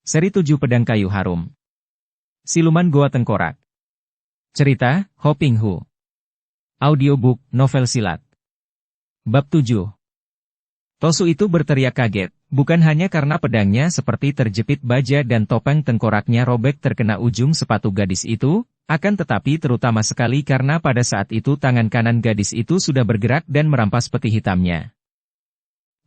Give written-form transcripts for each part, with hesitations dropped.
Seri 7 Pedang Kayu Harum. Siluman Goa Tengkorak. Cerita, Ho Ping Hu. Audiobook, novel silat. Bab 7. Tosu itu berteriak kaget, bukan hanya karena pedangnya seperti terjepit baja dan topeng tengkoraknya robek terkena ujung sepatu gadis itu, akan tetapi terutama sekali karena pada saat itu tangan kanan gadis itu sudah bergerak dan merampas peti hitamnya.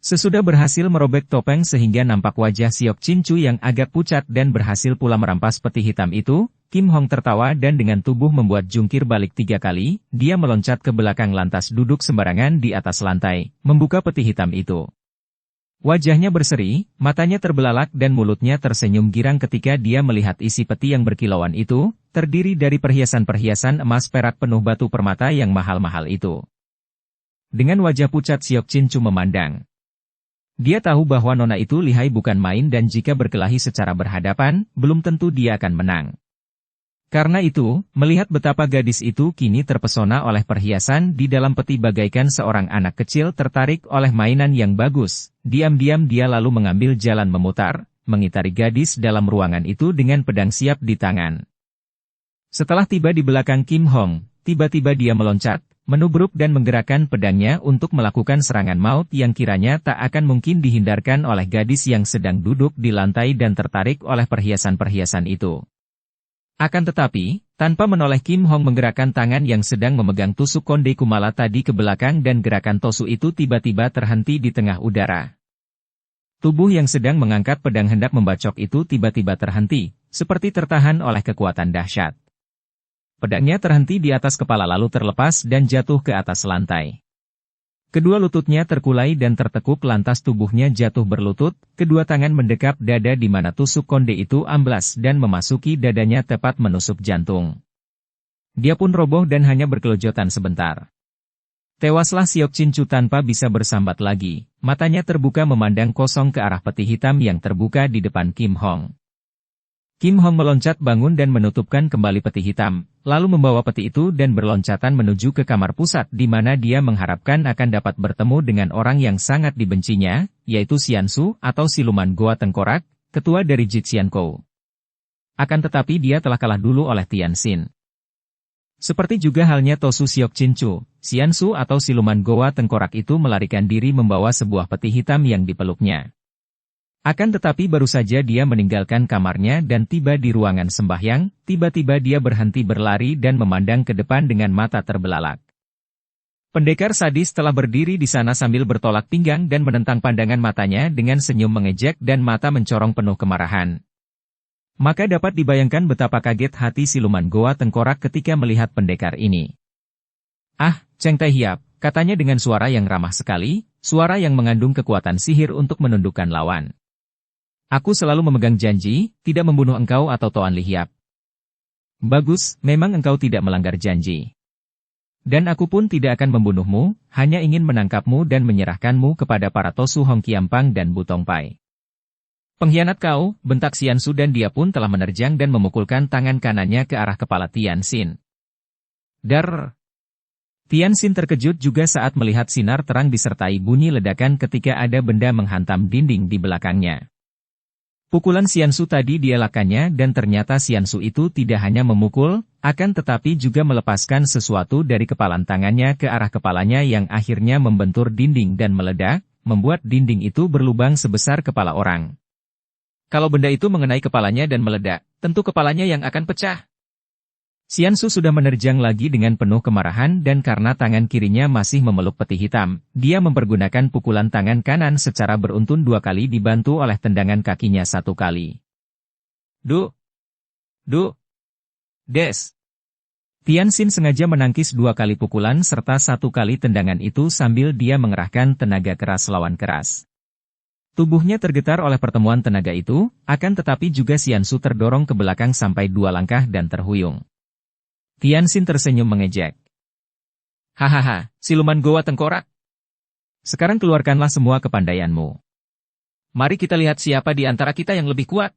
Sesudah berhasil merobek topeng sehingga nampak wajah Siok Cincu yang agak pucat dan berhasil pula merampas peti hitam itu, Kim Hong tertawa dan dengan tubuh membuat jungkir balik 3 kali, dia meloncat ke belakang lantas duduk sembarangan di atas lantai, membuka peti hitam itu. Wajahnya berseri, matanya terbelalak dan mulutnya tersenyum girang ketika dia melihat isi peti yang berkilauan itu, terdiri dari perhiasan-perhiasan emas perak penuh batu permata yang mahal-mahal itu. Dengan wajah pucat Siok Cincu memandang. Dia tahu bahwa nona itu lihai bukan main dan jika berkelahi secara berhadapan, belum tentu dia akan menang. Karena itu, melihat betapa gadis itu kini terpesona oleh perhiasan di dalam peti bagaikan seorang anak kecil tertarik oleh mainan yang bagus, diam-diam dia lalu mengambil jalan memutar, mengitari gadis dalam ruangan itu dengan pedang siap di tangan. Setelah tiba di belakang Kim Hong, tiba-tiba dia meloncat, menubruk dan menggerakkan pedangnya untuk melakukan serangan maut yang kiranya tak akan mungkin dihindarkan oleh gadis yang sedang duduk di lantai dan tertarik oleh perhiasan-perhiasan itu. Akan tetapi, tanpa menoleh Kim Hong menggerakkan tangan yang sedang memegang tusuk konde Kumala tadi ke belakang dan gerakan Tosu itu tiba-tiba terhenti di tengah udara. Tubuh yang sedang mengangkat pedang hendak membacok itu tiba-tiba terhenti, seperti tertahan oleh kekuatan dahsyat. Pedangnya terhenti di atas kepala lalu terlepas dan jatuh ke atas lantai. Kedua lututnya terkulai dan tertekuk lantas tubuhnya jatuh berlutut, kedua tangan mendekap dada di mana tusuk konde itu amblas dan memasuki dadanya tepat menusuk jantung. Dia pun roboh dan hanya berkelojotan sebentar. Tewaslah Siok Cincu tanpa bisa bersambat lagi, matanya terbuka memandang kosong ke arah peti hitam yang terbuka di depan Kim Hong. Kim Hong meloncat bangun dan menutupkan kembali peti hitam, lalu membawa peti itu dan berloncatan menuju ke kamar pusat di mana dia mengharapkan akan dapat bertemu dengan orang yang sangat dibencinya, yaitu Xiansu atau Siluman Goa Tengkorak, ketua dari Jixiankou. Akan tetapi dia telah kalah dulu oleh Tianxin. Seperti juga halnya Tosu Siok Cincu, Xiansu atau Siluman Goa Tengkorak itu melarikan diri membawa sebuah peti hitam yang dipeluknya. Akan tetapi baru saja dia meninggalkan kamarnya dan tiba di ruangan sembahyang, tiba-tiba dia berhenti berlari dan memandang ke depan dengan mata terbelalak. Pendekar sadis telah berdiri di sana sambil bertolak pinggang dan menentang pandangan matanya dengan senyum mengejek dan mata mencorong penuh kemarahan. Maka dapat dibayangkan betapa kaget hati Siluman Goa Tengkorak ketika melihat pendekar ini. "Ah, Cheng Tai Hiap," katanya dengan suara yang ramah sekali, suara yang mengandung kekuatan sihir untuk menundukkan lawan. "Aku selalu memegang janji, tidak membunuh engkau atau Toan Li Hiap." "Bagus, memang engkau tidak melanggar janji. Dan aku pun tidak akan membunuhmu, hanya ingin menangkapmu dan menyerahkanmu kepada para Tosu Hong Kiampang dan Butong Pai." "Pengkhianat kau," bentak Xiansu dan dia pun telah menerjang dan memukulkan tangan kanannya ke arah kepala Tianxin. Dar! Tianxin terkejut juga saat melihat sinar terang disertai bunyi ledakan ketika ada benda menghantam dinding di belakangnya. Pukulan Xiansu tadi dielakkannya dan ternyata Xiansu itu tidak hanya memukul, akan tetapi juga melepaskan sesuatu dari kepalan tangannya ke arah kepalanya yang akhirnya membentur dinding dan meledak, membuat dinding itu berlubang sebesar kepala orang. Kalau benda itu mengenai kepalanya dan meledak, tentu kepalanya yang akan pecah. Xiansu sudah menerjang lagi dengan penuh kemarahan dan karena tangan kirinya masih memeluk peti hitam, dia mempergunakan pukulan tangan kanan secara beruntun 2 kali dibantu oleh tendangan kakinya 1 kali. Du! Des! Tianxin sengaja menangkis 2 kali pukulan serta 1 kali tendangan itu sambil dia mengerahkan tenaga keras lawan keras. Tubuhnya tergetar oleh pertemuan tenaga itu, akan tetapi juga Xiansu terdorong ke belakang sampai 2 langkah dan terhuyung. Tianxin tersenyum mengejek. "Hahaha, Siluman Goa Tengkorak. Sekarang keluarkanlah semua kepandaianmu. Mari kita lihat siapa di antara kita yang lebih kuat."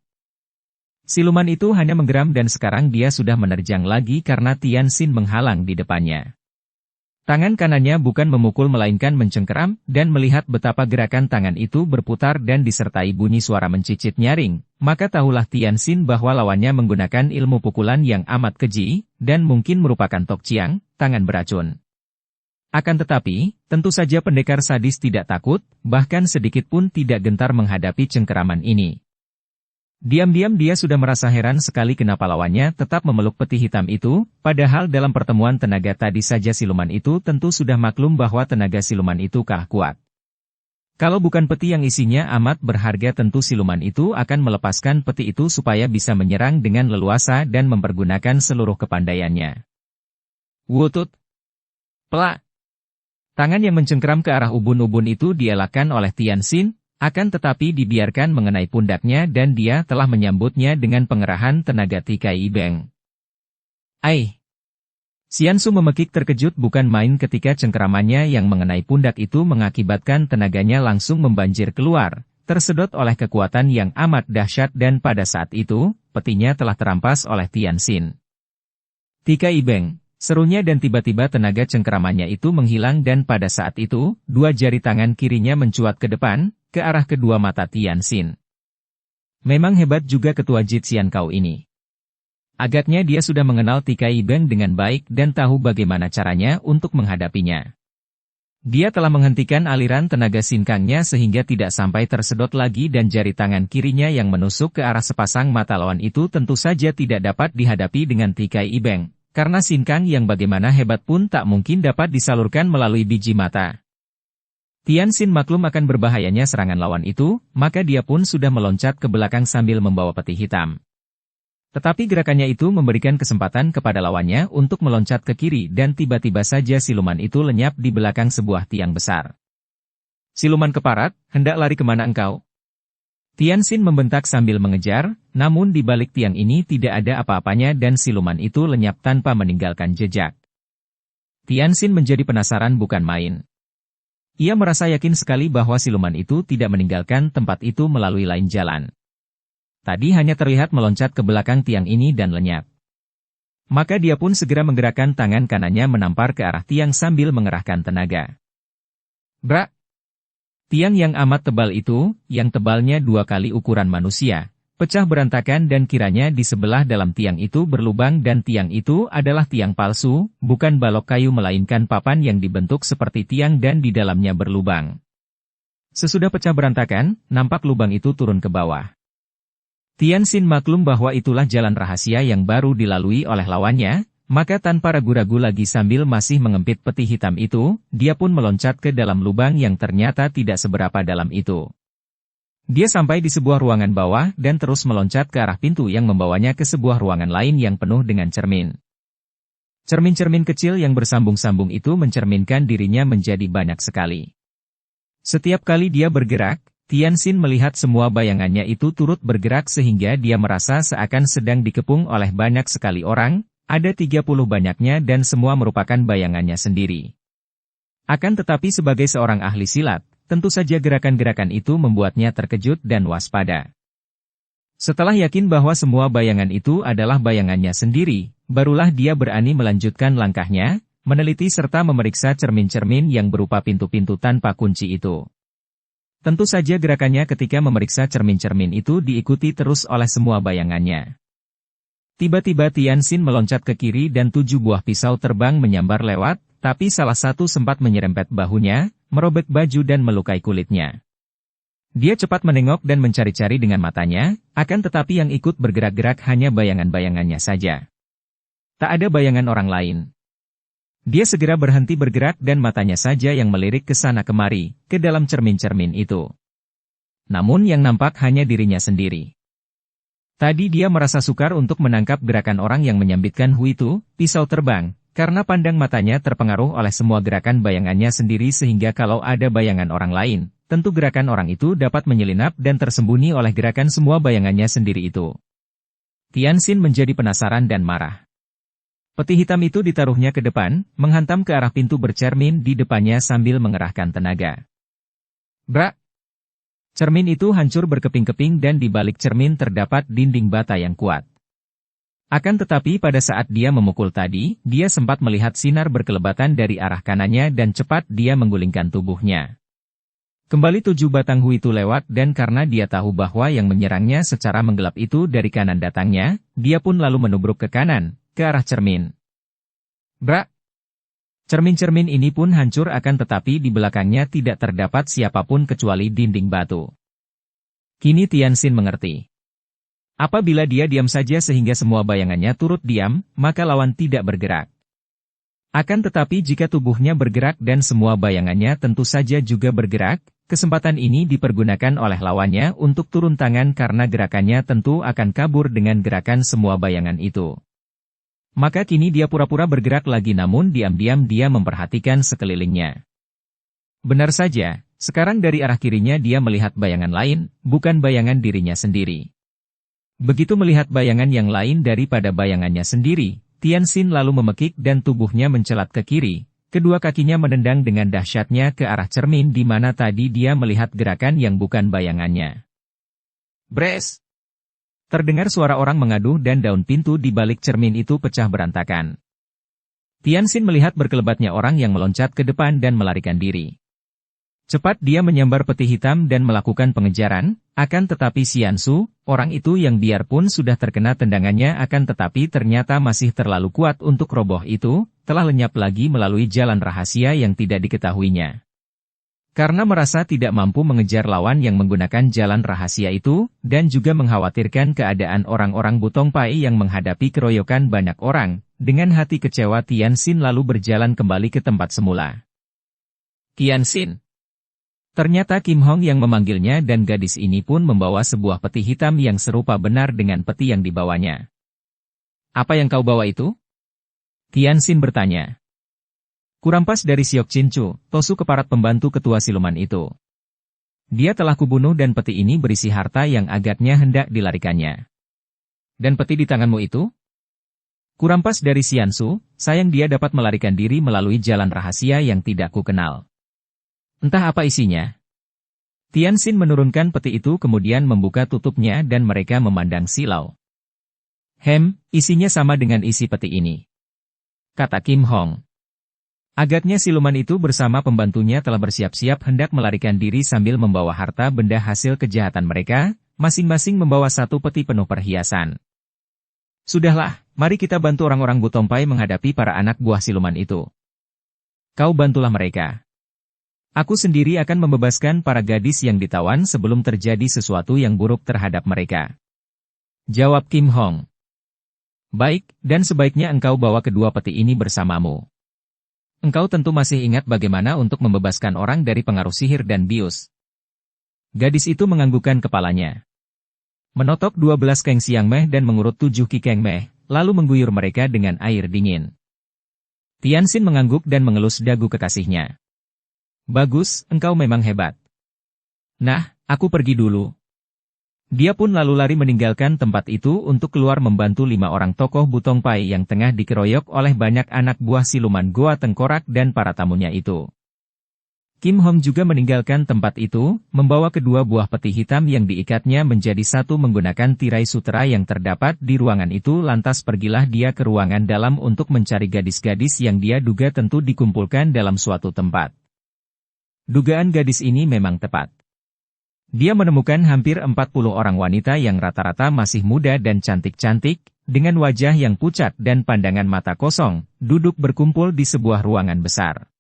Siluman itu hanya menggeram dan sekarang dia sudah menerjang lagi karena Tianxin menghalang di depannya. Tangan kanannya bukan memukul melainkan mencengkeram, dan melihat betapa gerakan tangan itu berputar dan disertai bunyi suara mencicit nyaring, maka tahulah Tianxin bahwa lawannya menggunakan ilmu pukulan yang amat keji, dan mungkin merupakan Tok Chiang, tangan beracun. Akan tetapi, tentu saja pendekar sadis tidak takut, bahkan sedikit pun tidak gentar menghadapi cengkeraman ini. Diam-diam dia sudah merasa heran sekali kenapa lawannya tetap memeluk peti hitam itu, padahal dalam pertemuan tenaga tadi saja siluman itu tentu sudah maklum bahwa tenaga siluman itu kalah kuat. Kalau bukan peti yang isinya amat berharga tentu siluman itu akan melepaskan peti itu supaya bisa menyerang dengan leluasa dan mempergunakan seluruh kepandaiannya. Wutut! Pelak! Tangan yang mencengkeram ke arah ubun-ubun itu dielakkan oleh Tianxin, akan tetapi dibiarkan mengenai pundaknya dan dia telah menyambutnya dengan pengerahan tenaga Tikai Ibeng. Ai! Xiansu memekik terkejut bukan main ketika cengkeramannya yang mengenai pundak itu mengakibatkan tenaganya langsung membanjir keluar, tersedot oleh kekuatan yang amat dahsyat dan pada saat itu, petinya telah terampas oleh Tianxin. Tikai Ibeng! Serunya dan tiba-tiba tenaga cengkeramannya itu menghilang dan pada saat itu, dua jari tangan kirinya mencuat ke depan, ke arah kedua mata Tianxin. Memang hebat juga ketua Jixian Kau ini. Agaknya dia sudah mengenal Tikai Ibeng dengan baik dan tahu bagaimana caranya untuk menghadapinya. Dia telah menghentikan aliran tenaga sinkangnya sehingga tidak sampai tersedot lagi dan jari tangan kirinya yang menusuk ke arah sepasang mata lawan itu tentu saja tidak dapat dihadapi dengan Tikai Ibeng. Karena sinkang yang bagaimana hebat pun tak mungkin dapat disalurkan melalui biji mata. Tianxin maklum akan berbahayanya serangan lawan itu, maka dia pun sudah meloncat ke belakang sambil membawa peti hitam. Tetapi gerakannya itu memberikan kesempatan kepada lawannya untuk meloncat ke kiri dan tiba-tiba saja siluman itu lenyap di belakang sebuah tiang besar. Siluman keparat, hendak lari kemana engkau? Tianxin membentak sambil mengejar, namun di balik tiang ini tidak ada apa-apanya dan siluman itu lenyap tanpa meninggalkan jejak. Tianxin menjadi penasaran bukan main. Ia merasa yakin sekali bahwa siluman itu tidak meninggalkan tempat itu melalui lain jalan. Tadi hanya terlihat meloncat ke belakang tiang ini dan lenyap. Maka dia pun segera menggerakkan tangan kanannya menampar ke arah tiang sambil mengerahkan tenaga. Brak! Tiang yang amat tebal itu, yang tebalnya 2 kali ukuran manusia, pecah berantakan dan kiranya di sebelah dalam tiang itu berlubang dan tiang itu adalah tiang palsu, bukan balok kayu melainkan papan yang dibentuk seperti tiang dan di dalamnya berlubang. Sesudah pecah berantakan, nampak lubang itu turun ke bawah. Tianxin maklum bahwa itulah jalan rahasia yang baru dilalui oleh lawannya, maka tanpa ragu-ragu lagi sambil masih mengempit peti hitam itu, dia pun meloncat ke dalam lubang yang ternyata tidak seberapa dalam itu. Dia sampai di sebuah ruangan bawah dan terus meloncat ke arah pintu yang membawanya ke sebuah ruangan lain yang penuh dengan cermin. Cermin-cermin kecil yang bersambung-sambung itu mencerminkan dirinya menjadi banyak sekali. Setiap kali dia bergerak, Tianxin melihat semua bayangannya itu turut bergerak sehingga dia merasa seakan sedang dikepung oleh banyak sekali orang, ada 30 banyaknya dan semua merupakan bayangannya sendiri. Akan tetapi sebagai seorang ahli silat, tentu saja gerakan-gerakan itu membuatnya terkejut dan waspada. Setelah yakin bahwa semua bayangan itu adalah bayangannya sendiri, barulah dia berani melanjutkan langkahnya, meneliti serta memeriksa cermin-cermin yang berupa pintu-pintu tanpa kunci itu. Tentu saja gerakannya ketika memeriksa cermin-cermin itu diikuti terus oleh semua bayangannya. Tiba-tiba Tianxin meloncat ke kiri dan 7 buah pisau terbang menyambar lewat, tapi salah satu sempat menyerempet bahunya, merobek baju dan melukai kulitnya. Dia cepat menengok dan mencari-cari dengan matanya, akan tetapi yang ikut bergerak-gerak hanya bayangan-bayangannya saja. Tak ada bayangan orang lain. Dia segera berhenti bergerak dan matanya saja yang melirik ke sana kemari, ke dalam cermin-cermin itu. Namun yang nampak hanya dirinya sendiri. Tadi dia merasa sukar untuk menangkap gerakan orang yang menyambitkan huitu, pisau terbang, karena pandang matanya terpengaruh oleh semua gerakan bayangannya sendiri sehingga kalau ada bayangan orang lain, tentu gerakan orang itu dapat menyelinap dan tersembunyi oleh gerakan semua bayangannya sendiri itu. Tianxin menjadi penasaran dan marah. Peti hitam itu ditaruhnya ke depan, menghantam ke arah pintu bercermin di depannya sambil mengerahkan tenaga. Brak! Cermin itu hancur berkeping-keping dan di balik cermin terdapat dinding bata yang kuat. Akan tetapi pada saat dia memukul tadi, dia sempat melihat sinar berkelebatan dari arah kanannya dan cepat dia menggulingkan tubuhnya. Kembali 7 batang hu itu lewat dan karena dia tahu bahwa yang menyerangnya secara menggelap itu dari kanan datangnya, dia pun lalu menubruk ke kanan, ke arah cermin. Brak! Cermin-cermin ini pun hancur akan tetapi di belakangnya tidak terdapat siapapun kecuali dinding batu. Kini Tianxin mengerti. Apabila dia diam saja sehingga semua bayangannya turut diam, maka lawan tidak bergerak. Akan tetapi jika tubuhnya bergerak dan semua bayangannya tentu saja juga bergerak, kesempatan ini dipergunakan oleh lawannya untuk turun tangan karena gerakannya tentu akan kabur dengan gerakan semua bayangan itu. Maka kini dia pura-pura bergerak lagi namun diam-diam dia memperhatikan sekelilingnya. Benar saja, sekarang dari arah kirinya dia melihat bayangan lain, bukan bayangan dirinya sendiri. Begitu melihat bayangan yang lain daripada bayangannya sendiri, Tianxin lalu memekik dan tubuhnya mencelat ke kiri, kedua kakinya menendang dengan dahsyatnya ke arah cermin di mana tadi dia melihat gerakan yang bukan bayangannya. Bres! Terdengar suara orang mengaduh dan daun pintu di balik cermin itu pecah berantakan. Tianxin melihat berkelebatnya orang yang meloncat ke depan dan melarikan diri. Cepat dia menyambar peti hitam dan melakukan pengejaran, akan tetapi Xiansu, orang itu yang biarpun sudah terkena tendangannya akan tetapi ternyata masih terlalu kuat untuk roboh itu, telah lenyap lagi melalui jalan rahasia yang tidak diketahuinya. Karena merasa tidak mampu mengejar lawan yang menggunakan jalan rahasia itu, dan juga mengkhawatirkan keadaan orang-orang Butong Pai yang menghadapi keroyokan banyak orang, dengan hati kecewa Tianxin lalu berjalan kembali ke tempat semula. Tianxin! Ternyata Kim Hong yang memanggilnya dan gadis ini pun membawa sebuah peti hitam yang serupa benar dengan peti yang dibawanya. Apa yang kau bawa itu? Tianxin bertanya. Kurampas dari Siok Cincu, Tosu keparat pembantu ketua siluman itu. Dia telah kubunuh dan peti ini berisi harta yang agaknya hendak dilarikannya. Dan peti di tanganmu itu? Kurampas dari Xiansu, sayang dia dapat melarikan diri melalui jalan rahasia yang tidak kukenal. Entah apa isinya. Tianxin menurunkan peti itu kemudian membuka tutupnya dan mereka memandang silau. Isinya sama dengan isi peti ini. Kata Kim Hong. Agaknya siluman itu bersama pembantunya telah bersiap-siap hendak melarikan diri sambil membawa harta benda hasil kejahatan mereka, masing-masing membawa satu peti penuh perhiasan. Sudahlah, mari kita bantu orang-orang Butong Pai menghadapi para anak buah siluman itu. Kau bantulah mereka. Aku sendiri akan membebaskan para gadis yang ditawan sebelum terjadi sesuatu yang buruk terhadap mereka. Jawab Kim Hong. Baik, dan sebaiknya engkau bawa kedua peti ini bersamamu. Engkau tentu masih ingat bagaimana untuk membebaskan orang dari pengaruh sihir dan bius. Gadis itu menganggukkan kepalanya. Menotok 12 Keng Siang Meh dan mengurut 7 Ki Keng Meh, lalu mengguyur mereka dengan air dingin. Tianxin mengangguk dan mengelus dagu kekasihnya. Bagus, engkau memang hebat. Nah, aku pergi dulu. Dia pun lalu lari meninggalkan tempat itu untuk keluar membantu 5 orang tokoh Butong Pai yang tengah dikeroyok oleh banyak anak buah siluman Goa Tengkorak dan para tamunya itu. Kim Hong juga meninggalkan tempat itu, membawa kedua buah peti hitam yang diikatnya menjadi satu menggunakan tirai sutera yang terdapat di ruangan itu lantas pergilah dia ke ruangan dalam untuk mencari gadis-gadis yang dia duga tentu dikumpulkan dalam suatu tempat. Dugaan gadis ini memang tepat. Dia menemukan hampir 40 orang wanita yang rata-rata masih muda dan cantik-cantik, dengan wajah yang pucat dan pandangan mata kosong, duduk berkumpul di sebuah ruangan besar.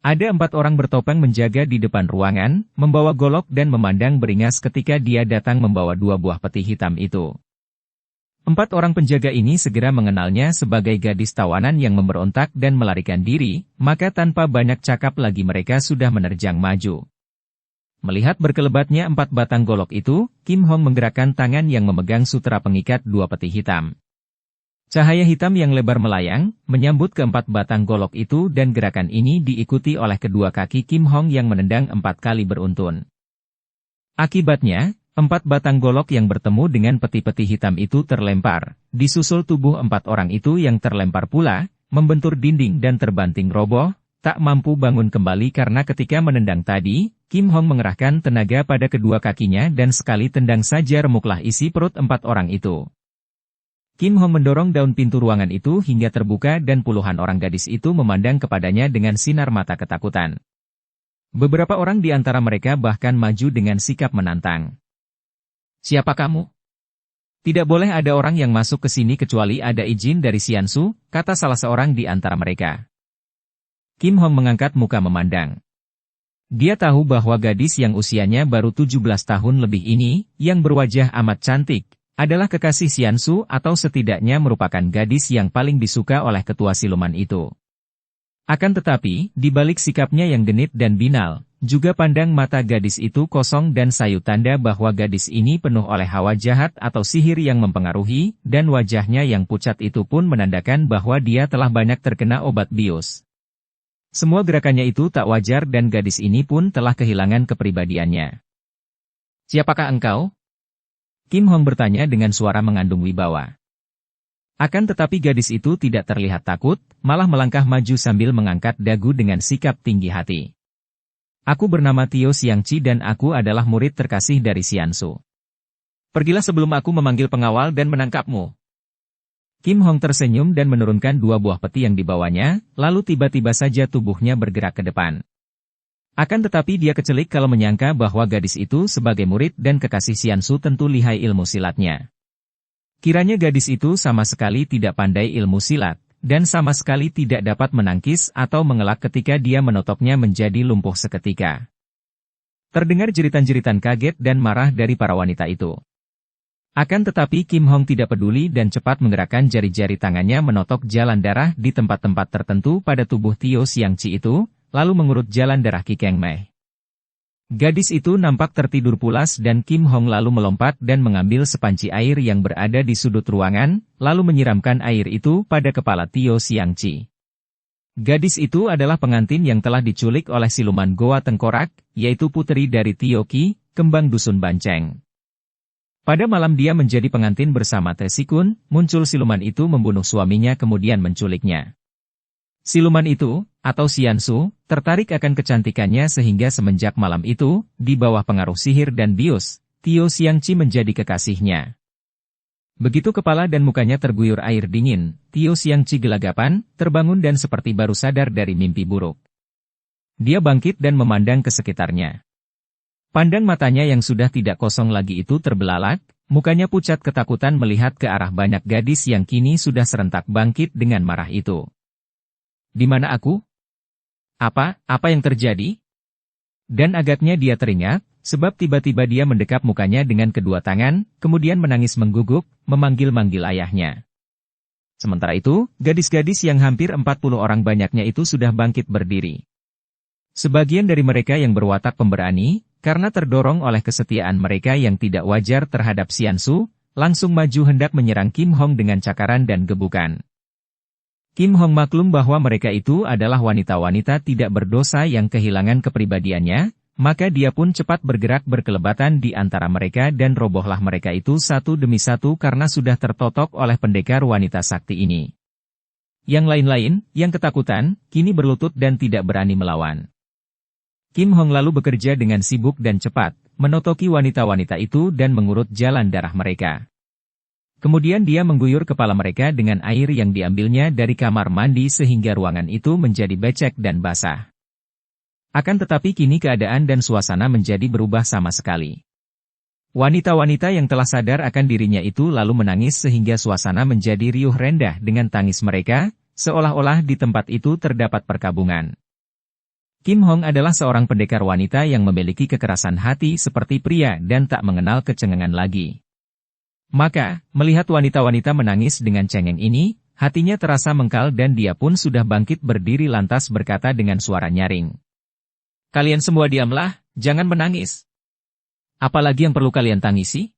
Ada 4 orang bertopeng menjaga di depan ruangan, membawa golok dan memandang beringas ketika dia datang membawa 2 buah peti hitam itu. 4 orang penjaga ini segera mengenalnya sebagai gadis tawanan yang memberontak dan melarikan diri, maka tanpa banyak cakap lagi mereka sudah menerjang maju. Melihat berkelebatnya 4 batang golok itu, Kim Hong menggerakkan tangan yang memegang sutera pengikat 2 peti hitam. Cahaya hitam yang lebar melayang, menyambut ke 4 batang golok itu dan gerakan ini diikuti oleh kedua kaki Kim Hong yang menendang 4 kali beruntun. Akibatnya, 4 batang golok yang bertemu dengan peti-peti hitam itu terlempar, disusul tubuh 4 orang itu yang terlempar pula, membentur dinding dan terbanting roboh, tak mampu bangun kembali karena ketika menendang tadi, Kim Hong mengerahkan tenaga pada kedua kakinya dan sekali tendang saja remuklah isi perut 4 orang itu. Kim Hong mendorong daun pintu ruangan itu hingga terbuka dan puluhan orang gadis itu memandang kepadanya dengan sinar mata ketakutan. Beberapa orang di antara mereka bahkan maju dengan sikap menantang. "Siapa kamu? Tidak boleh ada orang yang masuk ke sini kecuali ada izin dari Xiansu," kata salah seorang di antara mereka. Kim Hong mengangkat muka memandang. Dia tahu bahwa gadis yang usianya baru 17 tahun lebih ini, yang berwajah amat cantik, adalah kekasih Xiansu atau setidaknya merupakan gadis yang paling disuka oleh ketua siluman itu. Akan tetapi, di balik sikapnya yang genit dan binal, juga pandang mata gadis itu kosong dan sayu tanda bahwa gadis ini penuh oleh hawa jahat atau sihir yang mempengaruhi, dan wajahnya yang pucat itu pun menandakan bahwa dia telah banyak terkena obat bius. Semua gerakannya itu tak wajar dan gadis ini pun telah kehilangan kepribadiannya. "Siapakah engkau?" Kim Hong bertanya dengan suara mengandung wibawa. Akan tetapi gadis itu tidak terlihat takut, malah melangkah maju sambil mengangkat dagu dengan sikap tinggi hati. "Aku bernama Tio Xiangqi dan aku adalah murid terkasih dari Xiansu. Pergilah sebelum aku memanggil pengawal dan menangkapmu." Kim Hong tersenyum dan menurunkan 2 buah peti yang dibawanya, lalu tiba-tiba saja tubuhnya bergerak ke depan. Akan tetapi dia kecelik kalau menyangka bahwa gadis itu sebagai murid dan kekasih Xiansu tentu lihai ilmu silatnya. Kiranya gadis itu sama sekali tidak pandai ilmu silat, dan sama sekali tidak dapat menangkis atau mengelak ketika dia menotoknya menjadi lumpuh seketika. Terdengar jeritan-jeritan kaget dan marah dari para wanita itu. Akan tetapi Kim Hong tidak peduli dan cepat menggerakkan jari-jari tangannya menotok jalan darah di tempat-tempat tertentu pada tubuh Tio Xiangqi itu, lalu mengurut jalan darah Ki Keng Mei. Gadis itu nampak tertidur pulas dan Kim Hong lalu melompat dan mengambil sepanci air yang berada di sudut ruangan, lalu menyiramkan air itu pada kepala Tio Xiangqi. Gadis itu adalah pengantin yang telah diculik oleh siluman Goa Tengkorak, yaitu putri dari Tio Qi, kembang dusun Banceng. Pada malam dia menjadi pengantin bersama Te Sikun, muncul siluman itu membunuh suaminya kemudian menculiknya. Siluman itu, atau Xiansu, tertarik akan kecantikannya sehingga semenjak malam itu, di bawah pengaruh sihir dan bius, Tio Xiangqi menjadi kekasihnya. Begitu kepala dan mukanya terguyur air dingin, Tio Xiangqi gelagapan, terbangun dan seperti baru sadar dari mimpi buruk. Dia bangkit dan memandang ke sekitarnya. Pandang matanya yang sudah tidak kosong lagi itu terbelalak, mukanya pucat ketakutan melihat ke arah banyak gadis yang kini sudah serentak bangkit dengan marah itu. "Di mana aku? Apa yang terjadi?" Dan agaknya dia teringat, sebab tiba-tiba dia mendekap mukanya dengan kedua tangan, kemudian menangis mengguguk, memanggil-manggil ayahnya. Sementara itu, gadis-gadis yang hampir 40 orang banyaknya itu sudah bangkit berdiri. Sebagian dari mereka yang berwatak pemberani, karena terdorong oleh kesetiaan mereka yang tidak wajar terhadap Xiansu, langsung maju hendak menyerang Kim Hong dengan cakaran dan gebukan. Kim Hong maklum bahwa mereka itu adalah wanita-wanita tidak berdosa yang kehilangan kepribadiannya, maka dia pun cepat bergerak berkelebatan di antara mereka dan robohlah mereka itu satu demi satu karena sudah tertotok oleh pendekar wanita sakti ini. Yang lain-lain, yang ketakutan, kini berlutut dan tidak berani melawan. Kim Hong lalu bekerja dengan sibuk dan cepat, menotoki wanita-wanita itu dan mengurut jalan darah mereka. Kemudian dia mengguyur kepala mereka dengan air yang diambilnya dari kamar mandi sehingga ruangan itu menjadi becek dan basah. Akan tetapi kini keadaan dan suasana menjadi berubah sama sekali. Wanita-wanita yang telah sadar akan dirinya itu lalu menangis sehingga suasana menjadi riuh rendah dengan tangis mereka, seolah-olah di tempat itu terdapat perkabungan. Kim Hong adalah seorang pendekar wanita yang memiliki kekerasan hati seperti pria dan tak mengenal kecengengan lagi. Maka, melihat wanita-wanita menangis dengan cengeng ini, hatinya terasa mengkal dan dia pun sudah bangkit berdiri lantas berkata dengan suara nyaring. "Kalian semua diamlah, jangan menangis. Apalagi yang perlu kalian tangisi?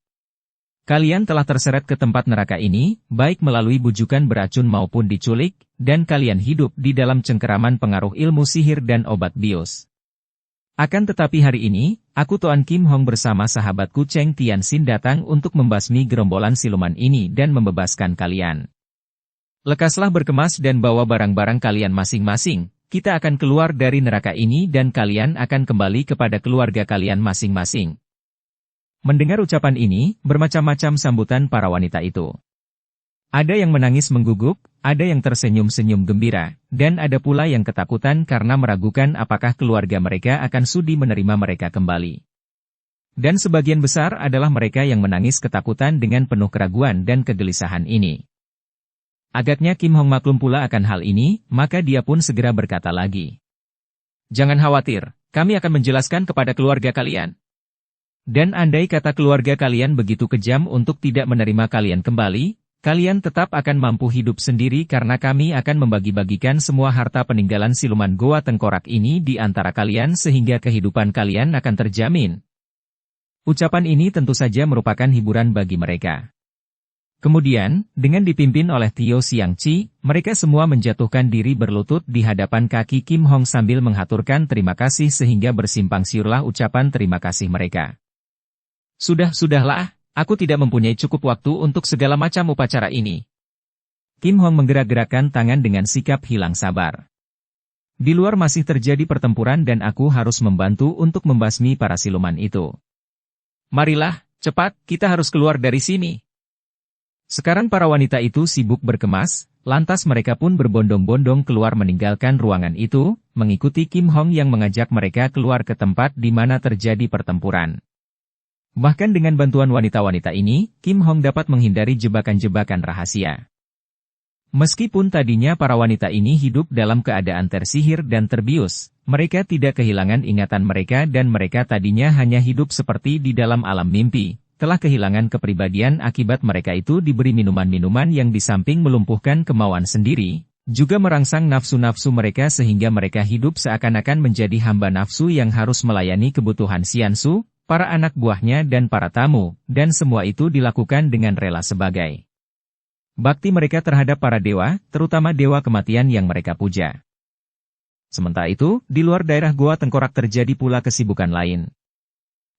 Kalian telah terseret ke tempat neraka ini, baik melalui bujukan beracun maupun diculik, dan kalian hidup di dalam cengkeraman pengaruh ilmu sihir dan obat bius. Akan tetapi hari ini, aku Tuan Kim Hong bersama sahabatku Cheng Tianxin datang untuk membasmi gerombolan siluman ini dan membebaskan kalian. Lekaslah berkemas dan bawa barang-barang kalian masing-masing, kita akan keluar dari neraka ini dan kalian akan kembali kepada keluarga kalian masing-masing." Mendengar ucapan ini, bermacam-macam sambutan para wanita itu. Ada yang menangis mengguguk, ada yang tersenyum-senyum gembira, dan ada pula yang ketakutan karena meragukan apakah keluarga mereka akan sudi menerima mereka kembali. Dan sebagian besar adalah mereka yang menangis ketakutan dengan penuh keraguan dan kegelisahan ini. Agaknya Kim Hong maklum pula akan hal ini, maka dia pun segera berkata lagi. Jangan khawatir, kami akan menjelaskan kepada keluarga kalian. Dan andai kata keluarga kalian begitu kejam untuk tidak menerima kalian kembali, kalian tetap akan mampu hidup sendiri karena kami akan membagi-bagikan semua harta peninggalan siluman Goa Tengkorak ini di antara kalian sehingga kehidupan kalian akan terjamin. Ucapan ini tentu saja merupakan hiburan bagi mereka. Kemudian, dengan dipimpin oleh Tio Xiangqi, mereka semua menjatuhkan diri berlutut di hadapan kaki Kim Hong sambil menghaturkan terima kasih sehingga bersimpang siurlah ucapan terima kasih mereka. Sudahlah, aku tidak mempunyai cukup waktu untuk segala macam upacara ini. Kim Hong menggerak-gerakkan tangan dengan sikap hilang sabar. Di luar masih terjadi pertempuran dan aku harus membantu untuk membasmi para siluman itu. Marilah, cepat, kita harus keluar dari sini. Sekarang para wanita itu sibuk berkemas, lantas mereka pun berbondong-bondong keluar meninggalkan ruangan itu, mengikuti Kim Hong yang mengajak mereka keluar ke tempat di mana terjadi pertempuran. Bahkan dengan bantuan wanita-wanita ini, Kim Hong dapat menghindari jebakan-jebakan rahasia. Meskipun tadinya para wanita ini hidup dalam keadaan tersihir dan terbius, mereka tidak kehilangan ingatan mereka dan mereka tadinya hanya hidup seperti di dalam alam mimpi. Telah kehilangan kepribadian akibat mereka itu diberi minuman-minuman yang di samping melumpuhkan kemauan sendiri, juga merangsang nafsu-nafsu mereka sehingga mereka hidup seakan-akan menjadi hamba nafsu yang harus melayani kebutuhan Xiansu, para anak buahnya dan para tamu, dan semua itu dilakukan dengan rela sebagai bakti mereka terhadap para dewa, terutama dewa kematian yang mereka puja. Sementara itu, di luar daerah Goa Tengkorak terjadi pula kesibukan lain.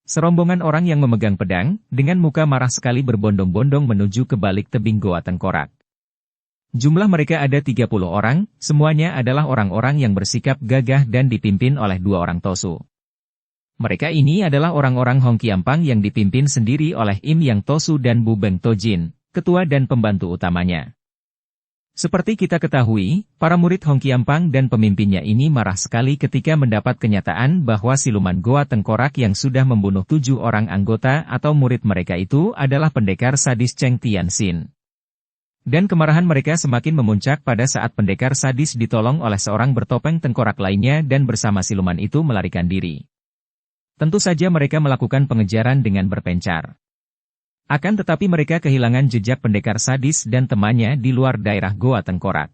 Serombongan orang yang memegang pedang, dengan muka marah sekali berbondong-bondong menuju ke balik tebing Goa Tengkorak. Jumlah mereka ada 30 orang, semuanya adalah orang-orang yang bersikap gagah dan dipimpin oleh 2 orang Tosu. Mereka ini adalah orang-orang Hong Qiampang yang dipimpin sendiri oleh Im Yang Tosu dan Bu Beng Tojin, ketua dan pembantu utamanya. Seperti kita ketahui, para murid Hong Qiampang dan pemimpinnya ini marah sekali ketika mendapat kenyataan bahwa siluman Goa Tengkorak yang sudah membunuh 7 orang anggota atau murid mereka itu adalah pendekar sadis Cheng Tianxin. Dan kemarahan mereka semakin memuncak pada saat pendekar sadis ditolong oleh seorang bertopeng tengkorak lainnya dan bersama siluman itu melarikan diri. Tentu saja mereka melakukan pengejaran dengan berpencar. Akan tetapi mereka kehilangan jejak pendekar sadis dan temannya di luar daerah Goa Tengkorak.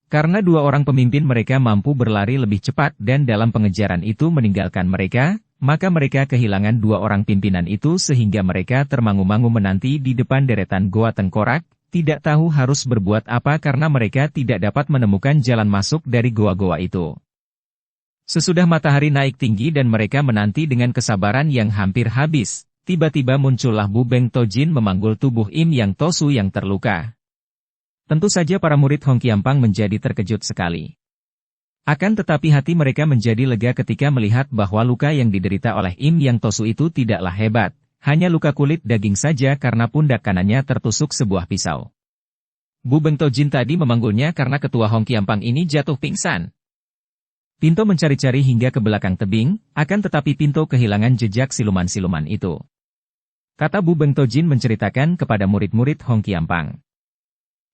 Karena 2 orang pemimpin mereka mampu berlari lebih cepat dan dalam pengejaran itu meninggalkan mereka, maka mereka kehilangan 2 orang pimpinan itu sehingga mereka termangu-mangu menanti di depan deretan Goa Tengkorak, tidak tahu harus berbuat apa karena mereka tidak dapat menemukan jalan masuk dari goa-goa itu. Sesudah matahari naik tinggi dan mereka menanti dengan kesabaran yang hampir habis. Tiba-tiba muncullah Bu Beng Tojin memanggul tubuh Im Yang Tosu yang terluka. Tentu saja para murid Hong Qiampang menjadi terkejut sekali. Akan tetapi hati mereka menjadi lega ketika melihat bahwa luka yang diderita oleh Im Yang Tosu itu tidaklah hebat, hanya luka kulit daging saja karena pundak kanannya tertusuk sebuah pisau. Bu Beng Tojin tadi memanggulnya karena ketua Hong Qiampang ini jatuh pingsan. Pinto mencari-cari hingga ke belakang tebing, akan tetapi Pinto kehilangan jejak siluman-siluman itu. Kata Bu Beng Tojin menceritakan kepada murid-murid Hong Qiampang.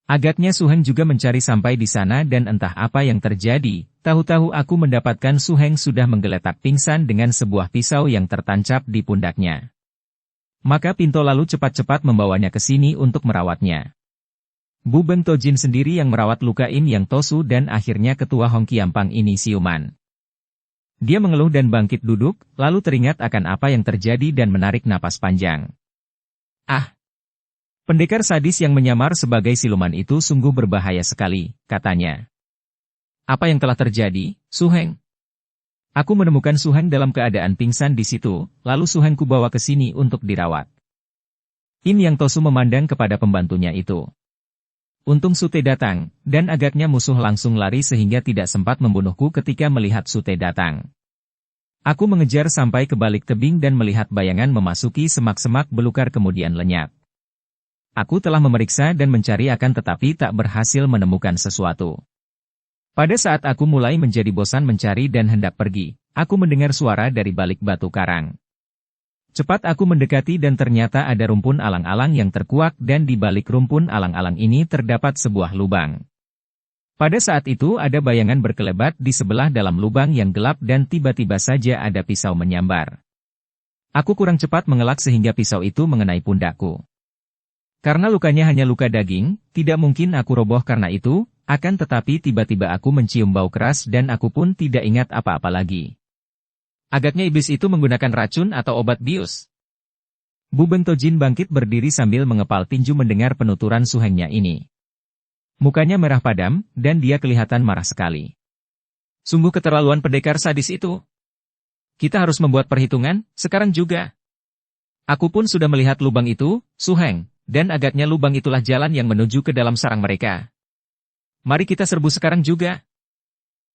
Agaknya Su Heng juga mencari sampai di sana dan entah apa yang terjadi, tahu-tahu aku mendapatkan Su Heng sudah menggeletak pingsan dengan sebuah pisau yang tertancap di pundaknya. Maka Pinto lalu cepat-cepat membawanya ke sini untuk merawatnya. Bu Beng Tojin sendiri yang merawat luka Im Yang Tosu dan akhirnya ketua Hong Qiampang ini siuman. Dia mengeluh dan bangkit duduk, lalu teringat akan apa yang terjadi dan menarik napas panjang. Ah! Pendekar sadis yang menyamar sebagai siluman itu sungguh berbahaya sekali, katanya. Apa yang telah terjadi, Su Heng? Aku menemukan Su Heng dalam keadaan pingsan di situ, lalu Su Heng kubawa ke sini untuk dirawat. Im Yang Tosu memandang kepada pembantunya itu. Untung Sute datang, dan agaknya musuh langsung lari sehingga tidak sempat membunuhku ketika melihat Sute datang. Aku mengejar sampai ke balik tebing dan melihat bayangan memasuki semak-semak belukar kemudian lenyap. Aku telah memeriksa dan mencari akan tetapi tak berhasil menemukan sesuatu. Pada saat aku mulai menjadi bosan mencari dan hendak pergi, aku mendengar suara dari balik batu karang. Cepat aku mendekati dan ternyata ada rumpun alang-alang yang terkuak dan di balik rumpun alang-alang ini terdapat sebuah lubang. Pada saat itu ada bayangan berkelebat di sebelah dalam lubang yang gelap dan tiba-tiba saja ada pisau menyambar. Aku kurang cepat mengelak sehingga pisau itu mengenai pundakku. Karena lukanya hanya luka daging, tidak mungkin aku roboh karena itu, akan tetapi tiba-tiba aku mencium bau keras dan aku pun tidak ingat apa-apa lagi. Agaknya iblis itu menggunakan racun atau obat bius. Bu Beng Tojin bangkit berdiri sambil mengepal tinju mendengar penuturan suhengnya ini. Mukanya merah padam, dan dia kelihatan marah sekali. Sungguh keterlaluan pendekar sadis itu. Kita harus membuat perhitungan, sekarang juga. Aku pun sudah melihat lubang itu, Suheng. Dan agaknya lubang itulah jalan yang menuju ke dalam sarang mereka. Mari kita serbu sekarang juga.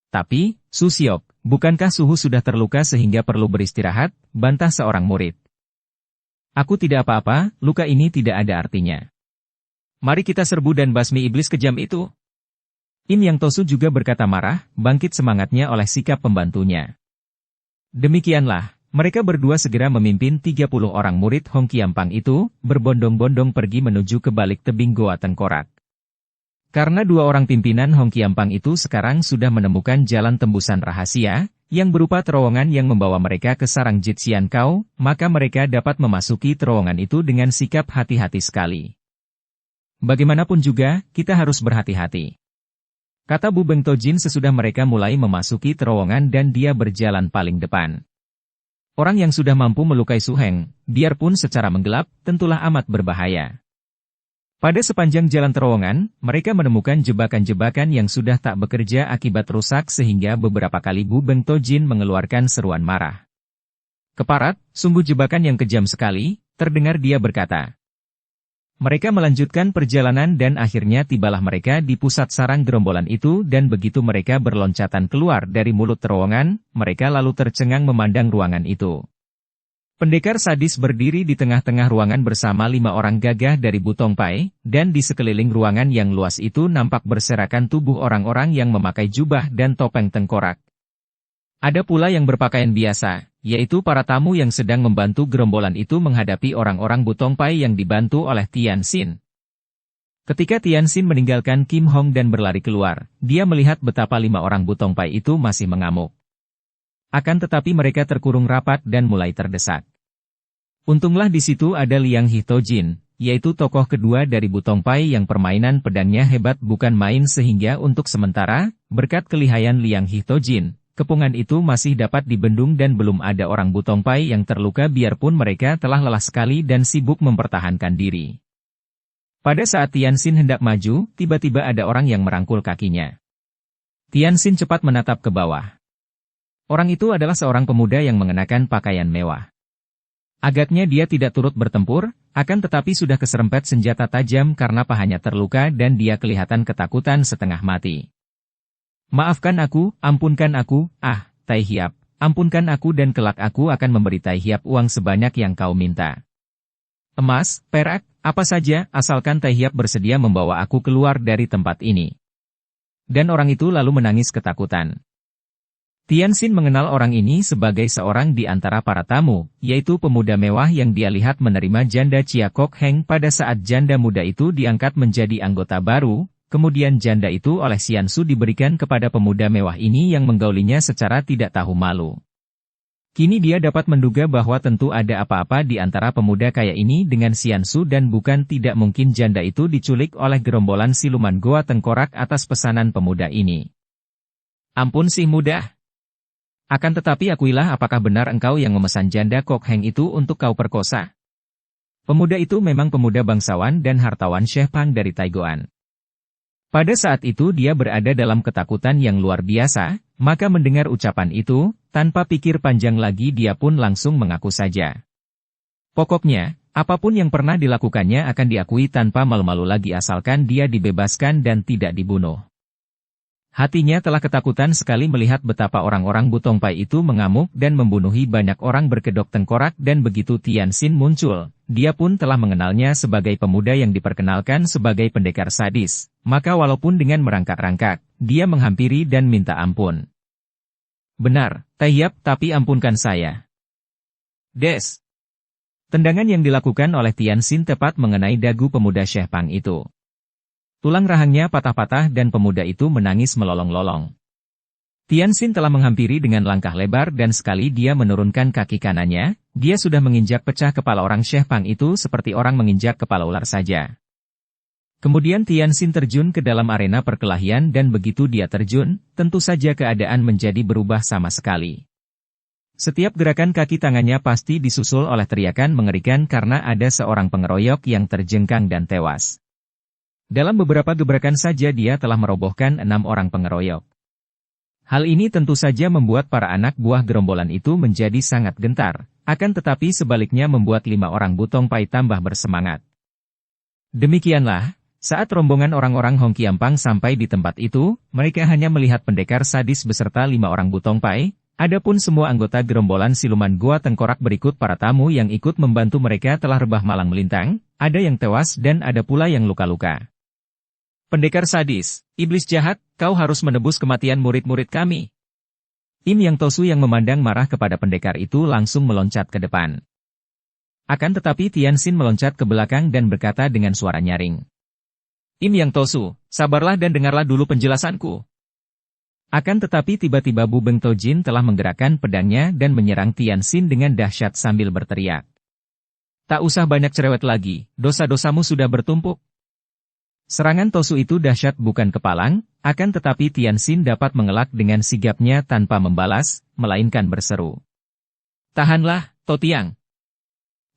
Tapi, Su Siok, bukankah Suhu sudah terluka sehingga perlu beristirahat, bantah seorang murid. Aku tidak apa-apa, luka ini tidak ada artinya. Mari kita serbu dan basmi iblis kejam itu. In Yang Tosu juga berkata marah, bangkit semangatnya oleh sikap pembantunya. Demikianlah. Mereka berdua segera memimpin 30 orang murid Hong Kiampang itu, berbondong-bondong pergi menuju ke balik tebing Goa Tengkorak. Karena dua orang pimpinan Hong Kiampang itu sekarang sudah menemukan jalan tembusan rahasia, yang berupa terowongan yang membawa mereka ke sarang Jitsian Kau, maka mereka dapat memasuki terowongan itu dengan sikap hati-hati sekali. Bagaimanapun juga, kita harus berhati-hati. Kata Bu Beng Tojin sesudah mereka mulai memasuki terowongan dan dia berjalan paling depan. Orang yang sudah mampu melukai Suheng, biarpun secara menggelap, tentulah amat berbahaya. Pada sepanjang jalan terowongan, mereka menemukan jebakan-jebakan yang sudah tak bekerja akibat rusak sehingga beberapa kali Bu Beng Tojin mengeluarkan seruan marah. Keparat, sungguh jebakan yang kejam sekali, terdengar dia berkata. Mereka melanjutkan perjalanan dan akhirnya tibalah mereka di pusat sarang gerombolan itu dan begitu mereka berloncatan keluar dari mulut terowongan, mereka lalu tercengang memandang ruangan itu. Pendekar sadis berdiri di tengah-tengah ruangan bersama 5 orang gagah dari Butong Pai, dan di sekeliling ruangan yang luas itu nampak berserakan tubuh orang-orang yang memakai jubah dan topeng tengkorak. Ada pula yang berpakaian biasa, yaitu para tamu yang sedang membantu gerombolan itu menghadapi orang-orang Butong Pai yang dibantu oleh Tian Xin. Ketika Tian Xin meninggalkan Kim Hong dan berlari keluar, dia melihat betapa 5 orang Butong Pai itu masih mengamuk. Akan tetapi mereka terkurung rapat dan mulai terdesak. Untunglah di situ ada Liang Hitojin, yaitu tokoh kedua dari Butong Pai yang permainan pedangnya hebat bukan main sehingga untuk sementara, berkat kelihayan Liang Hitojin, kepungan itu masih dapat dibendung dan belum ada orang Butong Pai yang terluka biarpun mereka telah lelah sekali dan sibuk mempertahankan diri. Pada saat Tian Xin hendak maju, tiba-tiba ada orang yang merangkul kakinya. Tian Xin cepat menatap ke bawah. Orang itu adalah seorang pemuda yang mengenakan pakaian mewah. Agaknya dia tidak turut bertempur, akan tetapi sudah keserempet senjata tajam karena pahanya terluka dan dia kelihatan ketakutan setengah mati. Maafkan aku, ampunkan aku, Tai Hiap, ampunkan aku dan kelak aku akan memberi Tai Hiap uang sebanyak yang kau minta. Emas, perak, apa saja, asalkan Tai Hiap bersedia membawa aku keluar dari tempat ini. Dan orang itu lalu menangis ketakutan. Tian Xin mengenal orang ini sebagai seorang di antara para tamu, yaitu pemuda mewah yang dia lihat menerima janda Chia Kok Heng pada saat janda muda itu diangkat menjadi anggota baru. Kemudian janda itu oleh Xian Su diberikan kepada pemuda mewah ini yang menggaulinya secara tidak tahu malu. Kini dia dapat menduga bahwa tentu ada apa-apa di antara pemuda kaya ini dengan Xian Su dan bukan tidak mungkin janda itu diculik oleh gerombolan siluman Goa Tengkorak atas pesanan pemuda ini. Ampun si muda. Akan tetapi akuilah apakah benar engkau yang memesan janda Kok Heng itu untuk kau perkosa? Pemuda itu memang pemuda bangsawan dan hartawan Syekh Pang dari Taigoan. Pada saat itu dia berada dalam ketakutan yang luar biasa, maka mendengar ucapan itu, tanpa pikir panjang lagi dia pun langsung mengaku saja. Pokoknya, apapun yang pernah dilakukannya akan diakui tanpa malu-malu lagi asalkan dia dibebaskan dan tidak dibunuh. Hatinya telah ketakutan sekali melihat betapa orang-orang Butongpai itu mengamuk dan membunuhi banyak orang berkedok tengkorak dan begitu Tianxin muncul, dia pun telah mengenalnya sebagai pemuda yang diperkenalkan sebagai pendekar sadis, maka walaupun dengan merangkak-rangkak, dia menghampiri dan minta ampun. Benar, Tayyap, tapi ampunkan saya. Des. Tendangan yang dilakukan oleh Tianxin tepat mengenai dagu pemuda Syekh Pang itu. Tulang rahangnya patah-patah dan pemuda itu menangis melolong-lolong. Tianxin telah menghampiri dengan langkah lebar dan sekali dia menurunkan kaki kanannya, dia sudah menginjak pecah kepala orang Syekh Pang itu seperti orang menginjak kepala ular saja. Kemudian Tianxin terjun ke dalam arena perkelahian dan begitu dia terjun, tentu saja keadaan menjadi berubah sama sekali. Setiap gerakan kaki tangannya pasti disusul oleh teriakan mengerikan karena ada seorang pengeroyok yang terjengkang dan tewas. Dalam beberapa gebrakan saja dia telah merobohkan 6 orang pengeroyok. Hal ini tentu saja membuat para anak buah gerombolan itu menjadi sangat gentar, akan tetapi sebaliknya membuat 5 orang Butongpai tambah bersemangat. Demikianlah, saat rombongan orang-orang Hong Qiampang sampai di tempat itu, mereka hanya melihat pendekar sadis beserta 5 orang Butongpai, adapun semua anggota gerombolan siluman Goa Tengkorak berikut para tamu yang ikut membantu mereka telah rebah malang melintang, ada yang tewas dan ada pula yang luka-luka. Pendekar sadis, iblis jahat, kau harus menebus kematian murid-murid kami. Im Yang Tosu yang memandang marah kepada pendekar itu langsung meloncat ke depan. Akan tetapi Tianxin meloncat ke belakang dan berkata dengan suara nyaring. Im Yang Tosu, sabarlah dan dengarlah dulu penjelasanku. Akan tetapi tiba-tiba Bu Beng Tojin telah menggerakkan pedangnya dan menyerang Tianxin dengan dahsyat sambil berteriak. Tak usah banyak cerewet lagi, dosa-dosamu sudah bertumpuk. Serangan Tosu itu dahsyat bukan kepalang, akan tetapi Tianxin dapat mengelak dengan sigapnya tanpa membalas, melainkan berseru. Tahanlah, Totiang.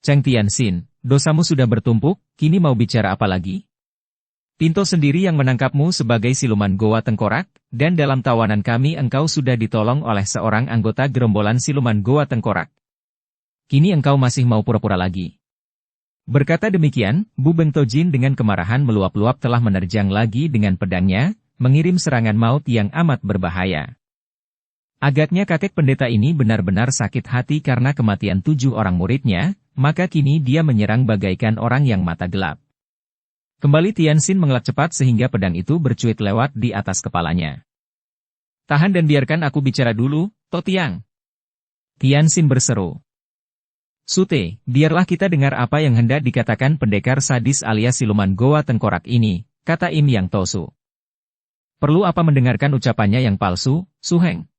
Cheng Tianxin, dosamu sudah bertumpuk, kini mau bicara apa lagi? Pinto sendiri yang menangkapmu sebagai siluman Goa Tengkorak, dan dalam tawanan kami engkau sudah ditolong oleh seorang anggota gerombolan siluman Goa Tengkorak. Kini engkau masih mau pura-pura lagi. Berkata demikian, Bu Beng Tojin dengan kemarahan meluap-luap telah menerjang lagi dengan pedangnya, mengirim serangan maut yang amat berbahaya. Agaknya kakek pendeta ini benar-benar sakit hati karena kematian 7 orang muridnya, maka kini dia menyerang bagaikan orang yang mata gelap. Kembali Tianxin mengelak cepat sehingga pedang itu bercuit lewat di atas kepalanya. Tahan dan biarkan aku bicara dulu, Totiang. Tianxin berseru. Sute, biarlah kita dengar apa yang hendak dikatakan pendekar sadis alias siluman Goa Tengkorak ini, kata Im Yang Tosu. Perlu apa mendengarkan ucapannya yang palsu, Su Heng?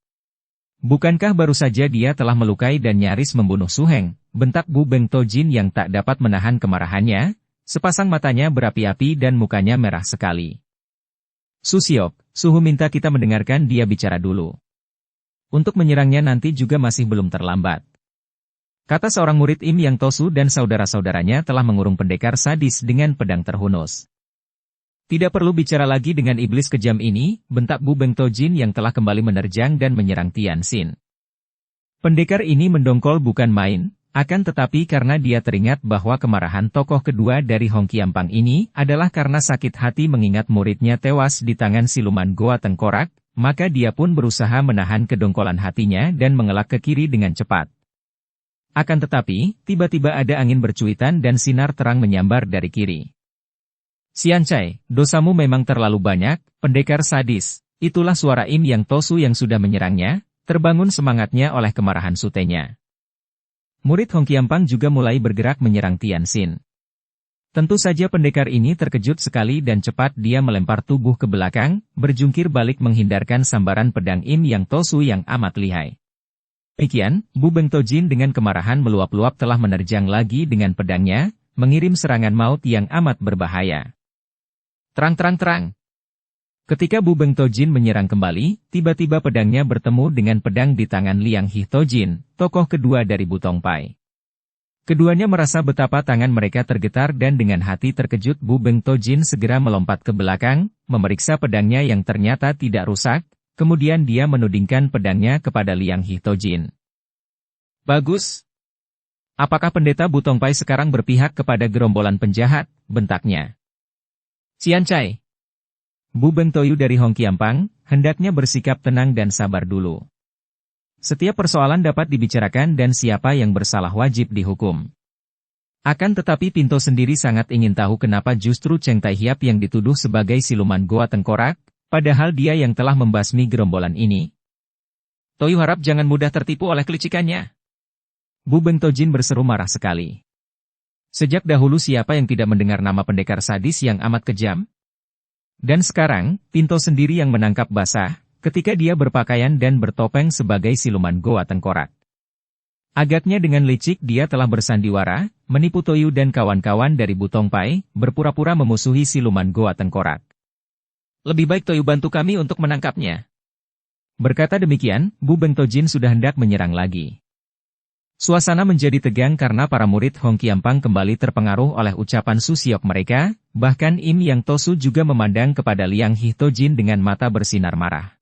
Bukankah baru saja dia telah melukai dan nyaris membunuh Su Heng, bentak Bu Beng Tojin yang tak dapat menahan kemarahannya, sepasang matanya berapi-api dan mukanya merah sekali. Su Siok, Suhu minta kita mendengarkan dia bicara dulu. Untuk menyerangnya nanti juga masih belum terlambat. Kata seorang murid Im Yang Tosu dan saudara-saudaranya telah mengurung pendekar sadis dengan pedang terhunus. Tidak perlu bicara lagi dengan iblis kejam ini, bentak Bu Beng Tojin yang telah kembali menerjang dan menyerang Tianxin. Pendekar ini mendongkol bukan main, akan tetapi karena dia teringat bahwa kemarahan tokoh kedua dari Hong Qiampang ini adalah karena sakit hati mengingat muridnya tewas di tangan siluman Goa Tengkorak, maka dia pun berusaha menahan kedongkolan hatinya dan mengelak ke kiri dengan cepat. Akan tetapi, tiba-tiba ada angin bercuitan dan sinar terang menyambar dari kiri. Xiancai, dosamu memang terlalu banyak, pendekar sadis. Itulah suara Im Yang Tosu yang sudah menyerangnya, terbangun semangatnya oleh kemarahan sutenya. Murid Hong Qiampang juga mulai bergerak menyerang Tianxin. Tentu saja pendekar ini terkejut sekali dan cepat dia melempar tubuh ke belakang, berjungkir balik menghindarkan sambaran pedang Im Yang Tosu yang amat lihai. Demikian, Bu Beng Tojin dengan kemarahan meluap-luap telah menerjang lagi dengan pedangnya, mengirim serangan maut yang amat berbahaya. Terang-terang-terang. Ketika Bu Beng Tojin menyerang kembali, tiba-tiba pedangnya bertemu dengan pedang di tangan Liang Hi Tojin, tokoh kedua dari Butongpai. Keduanya merasa betapa tangan mereka tergetar dan dengan hati terkejut Bu Beng Tojin segera melompat ke belakang, memeriksa pedangnya yang ternyata tidak rusak. Kemudian dia menudingkan pedangnya kepada Liang Hi Tojin. Bagus. Apakah pendeta Butongpai sekarang berpihak kepada gerombolan penjahat, bentaknya. Xiancai. Bu Beng Toyu dari Hong Kiampang, hendaknya bersikap tenang dan sabar dulu. Setiap persoalan dapat dibicarakan dan siapa yang bersalah wajib dihukum. Akan tetapi Pinto sendiri sangat ingin tahu kenapa justru Cheng Tai Hiap yang dituduh sebagai siluman goa tengkorak, padahal dia yang telah membasmi gerombolan ini. Toyu harap jangan mudah tertipu oleh kelicikannya. Bu Beng Tojin berseru marah sekali. Sejak dahulu siapa yang tidak mendengar nama pendekar sadis yang amat kejam? Dan sekarang, Pinto sendiri yang menangkap basah, ketika dia berpakaian dan bertopeng sebagai siluman goa tengkorak. Agaknya dengan licik dia telah bersandiwara, menipu Toyu dan kawan-kawan dari Butong Pai, berpura-pura memusuhi siluman goa tengkorak. Lebih baik Toyu bantu kami untuk menangkapnya. Berkata demikian, Bu Beng Tojin sudah hendak menyerang lagi. Suasana menjadi tegang karena para murid Hong Kiampang kembali terpengaruh oleh ucapan Susiok mereka, bahkan Im Yang Tosu juga memandang kepada Liang Hi Tojin dengan mata bersinar marah.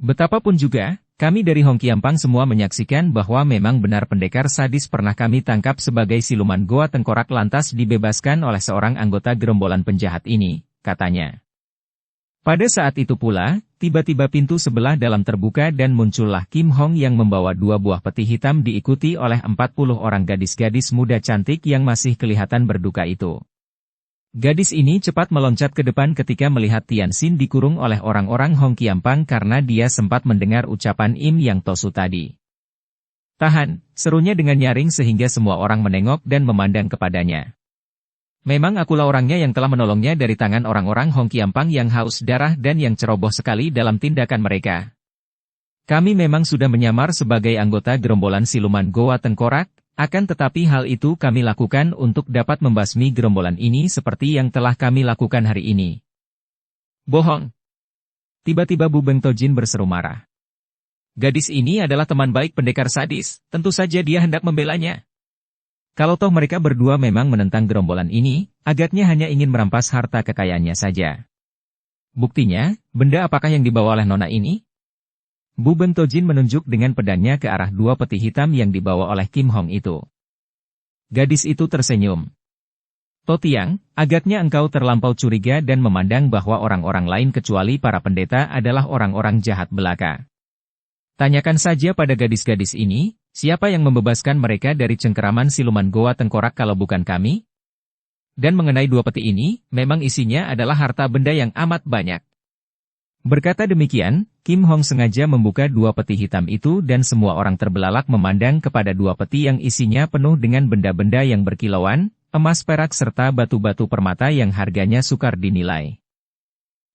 Betapapun juga, kami dari Hong Kiampang semua menyaksikan bahwa memang benar pendekar sadis pernah kami tangkap sebagai siluman goa tengkorak lantas dibebaskan oleh seorang anggota gerombolan penjahat ini, katanya. Pada saat itu pula, tiba-tiba pintu sebelah dalam terbuka dan muncullah Kim Hong yang membawa 2 buah peti hitam diikuti oleh 40 orang gadis-gadis muda cantik yang masih kelihatan berduka itu. Gadis ini cepat meloncat ke depan ketika melihat Tianxin dikurung oleh orang-orang Hong Kiampang karena dia sempat mendengar ucapan Im Yang Tosu tadi. Tahan, serunya dengan nyaring sehingga semua orang menengok dan memandang kepadanya. Memang akulah orangnya yang telah menolongnya dari tangan orang-orang Hong Kiampang yang haus darah dan yang ceroboh sekali dalam tindakan mereka. Kami memang sudah menyamar sebagai anggota gerombolan siluman goa tengkorak, akan tetapi hal itu kami lakukan untuk dapat membasmi gerombolan ini seperti yang telah kami lakukan hari ini. Bohong! Tiba-tiba Bu Beng Tojin berseru marah. Gadis ini adalah teman baik pendekar sadis, tentu saja dia hendak membelanya. Kalau toh mereka berdua memang menentang gerombolan ini, agaknya hanya ingin merampas harta kekayaannya saja. Buktinya, benda apakah yang dibawa oleh nona ini? Bu Beng Tojin menunjuk dengan pedangnya ke arah 2 peti hitam yang dibawa oleh Kim Hong itu. Gadis itu tersenyum. Totiang, agaknya engkau terlampau curiga dan memandang bahwa orang-orang lain kecuali para pendeta adalah orang-orang jahat belaka. Tanyakan saja pada gadis-gadis ini, siapa yang membebaskan mereka dari cengkeraman siluman goa tengkorak kalau bukan kami? Dan mengenai 2 peti ini, memang isinya adalah harta benda yang amat banyak. Berkata demikian, Kim Hong sengaja membuka 2 peti hitam itu dan semua orang terbelalak memandang kepada 2 peti yang isinya penuh dengan benda-benda yang berkilauan, emas perak serta batu-batu permata yang harganya sukar dinilai.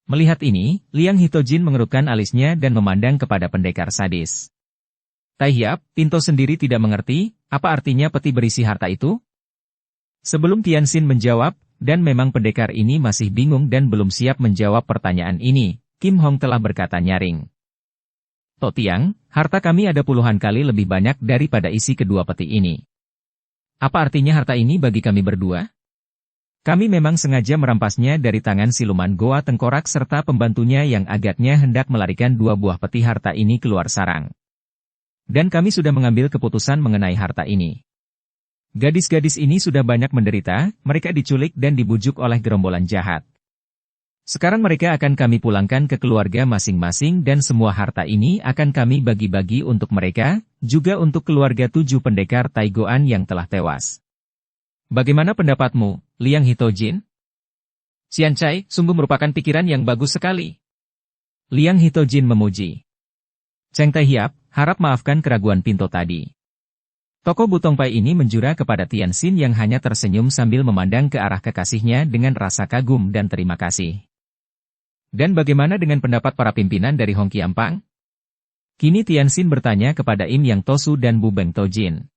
Melihat ini, Liang Hi Tojin mengerutkan alisnya dan memandang kepada pendekar sadis. Tai Hiap, Pinto sendiri tidak mengerti, apa artinya peti berisi harta itu? Sebelum Tianxin menjawab, dan memang pendekar ini masih bingung dan belum siap menjawab pertanyaan ini, Kim Hong telah berkata nyaring. Totiang, harta kami ada puluhan kali lebih banyak daripada isi kedua peti ini. Apa artinya harta ini bagi kami berdua? Kami memang sengaja merampasnya dari tangan siluman goa tengkorak serta pembantunya yang agaknya hendak melarikan 2 buah peti harta ini keluar sarang. Dan kami sudah mengambil keputusan mengenai harta ini. Gadis-gadis ini sudah banyak menderita, mereka diculik dan dibujuk oleh gerombolan jahat. Sekarang mereka akan kami pulangkan ke keluarga masing-masing dan semua harta ini akan kami bagi-bagi untuk mereka, juga untuk keluarga 7 pendekar Taigoan yang telah tewas. Bagaimana pendapatmu, Liang Hi Tojin? Xian Cai, sungguh merupakan pikiran yang bagus sekali. Liang Hi Tojin memuji. Cheng Tai Hiap, harap maafkan keraguan Pinto tadi. Tokoh Butong Pai ini menjura kepada Tianxin yang hanya tersenyum sambil memandang ke arah kekasihnya dengan rasa kagum dan terima kasih. Dan bagaimana dengan pendapat para pimpinan dari Hong Kiampang? Kini Tianxin bertanya kepada Im Yang Tosu dan Bu Beng Tojin.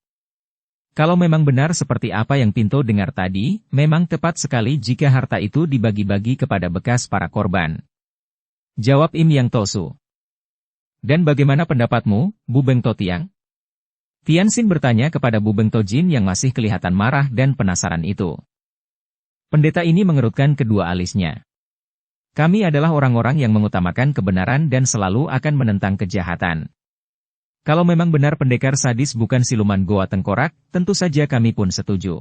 Kalau memang benar seperti apa yang Pinto dengar tadi, memang tepat sekali jika harta itu dibagi-bagi kepada bekas para korban. Jawab Im Yang Tosu. Dan bagaimana pendapatmu, Bu Beng Totiang? Tianxin bertanya kepada Bu Beng Tojin yang masih kelihatan marah dan penasaran itu. Pendeta ini mengerutkan kedua alisnya. Kami adalah orang-orang yang mengutamakan kebenaran dan selalu akan menentang kejahatan. Kalau memang benar pendekar sadis bukan siluman goa tengkorak, tentu saja kami pun setuju.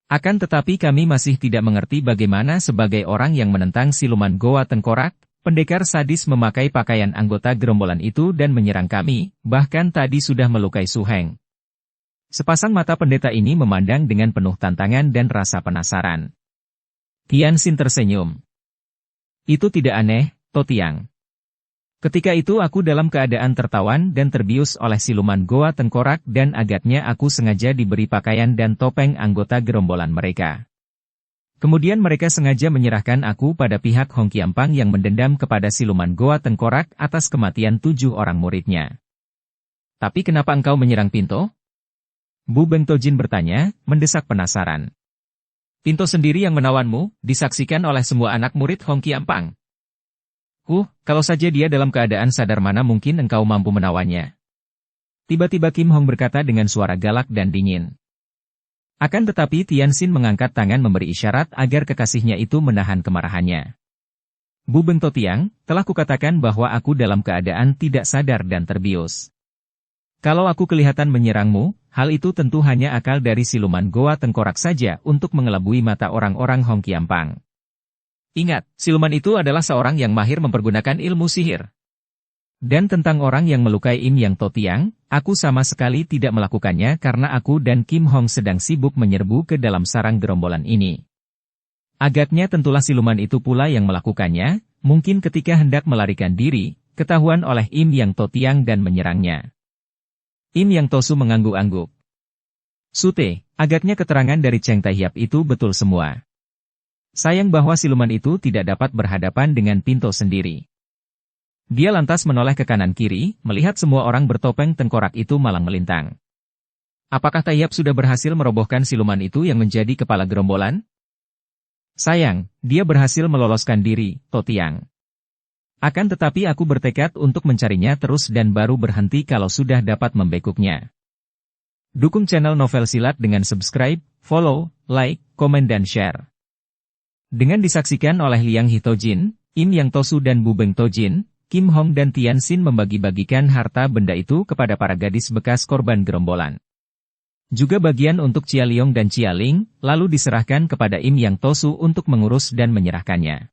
Akan tetapi kami masih tidak mengerti bagaimana sebagai orang yang menentang siluman Goa Tengkorak, pendekar sadis memakai pakaian anggota gerombolan itu dan menyerang kami, bahkan tadi sudah melukai Su Heng. Sepasang mata pendeta ini memandang dengan penuh tantangan dan rasa penasaran. Tianxin tersenyum. Itu tidak aneh, Totiang. Ketika itu aku dalam keadaan tertawan dan terbius oleh siluman Goa Tengkorak dan agaknya aku sengaja diberi pakaian dan topeng anggota gerombolan mereka. Kemudian mereka sengaja menyerahkan aku pada pihak Hong Qiampang yang mendendam kepada siluman Goa Tengkorak atas kematian 7 orang muridnya. Tapi kenapa engkau menyerang Pinto? Bu Beng Tojin bertanya, mendesak penasaran. Pinto sendiri yang menawanmu, disaksikan oleh semua anak murid Hong Qiampang. Kalau saja dia dalam keadaan sadar mana mungkin engkau mampu menawannya. Tiba-tiba Kim Hong berkata dengan suara galak dan dingin. Akan tetapi Tianxin mengangkat tangan memberi isyarat agar kekasihnya itu menahan kemarahannya. Bu Beng Totiang, telah kukatakan bahwa aku dalam keadaan tidak sadar dan terbius. Kalau aku kelihatan menyerangmu, hal itu tentu hanya akal dari siluman Goa Tengkorak saja untuk mengelabui mata orang-orang Hong Qiampang. Ingat, siluman itu adalah seorang yang mahir mempergunakan ilmu sihir. Dan tentang orang yang melukai Im Yang Totiang, aku sama sekali tidak melakukannya karena aku dan Kim Hong sedang sibuk menyerbu ke dalam sarang gerombolan ini. Agaknya tentulah siluman itu pula yang melakukannya, mungkin ketika hendak melarikan diri, ketahuan oleh Im Yang Totiang dan menyerangnya. Im Yang Tosu mengangguk-angguk. Sute, agaknya keterangan dari Cheng Taihiap itu betul semua. Sayang bahwa siluman itu tidak dapat berhadapan dengan Pinto sendiri. Dia lantas menoleh ke kanan-kiri, melihat semua orang bertopeng tengkorak itu malang melintang. Apakah Taihiap sudah berhasil merobohkan siluman itu yang menjadi kepala gerombolan? Sayang, dia berhasil meloloskan diri, Totiang. Akan tetapi aku bertekad untuk mencarinya terus dan baru berhenti kalau sudah dapat membekuknya. Dukung channel Novel Silat dengan subscribe, follow, like, komen dan share. Dengan disaksikan oleh Liang Hitojin, Im Yang Tosu dan Bu Beng Tojin, Kim Hong dan Tianxin membagi-bagikan harta benda itu kepada para gadis bekas korban gerombolan. Juga bagian untuk Chia Liong dan Chia Ling, lalu diserahkan kepada Im Yang Tosu untuk mengurus dan menyerahkannya.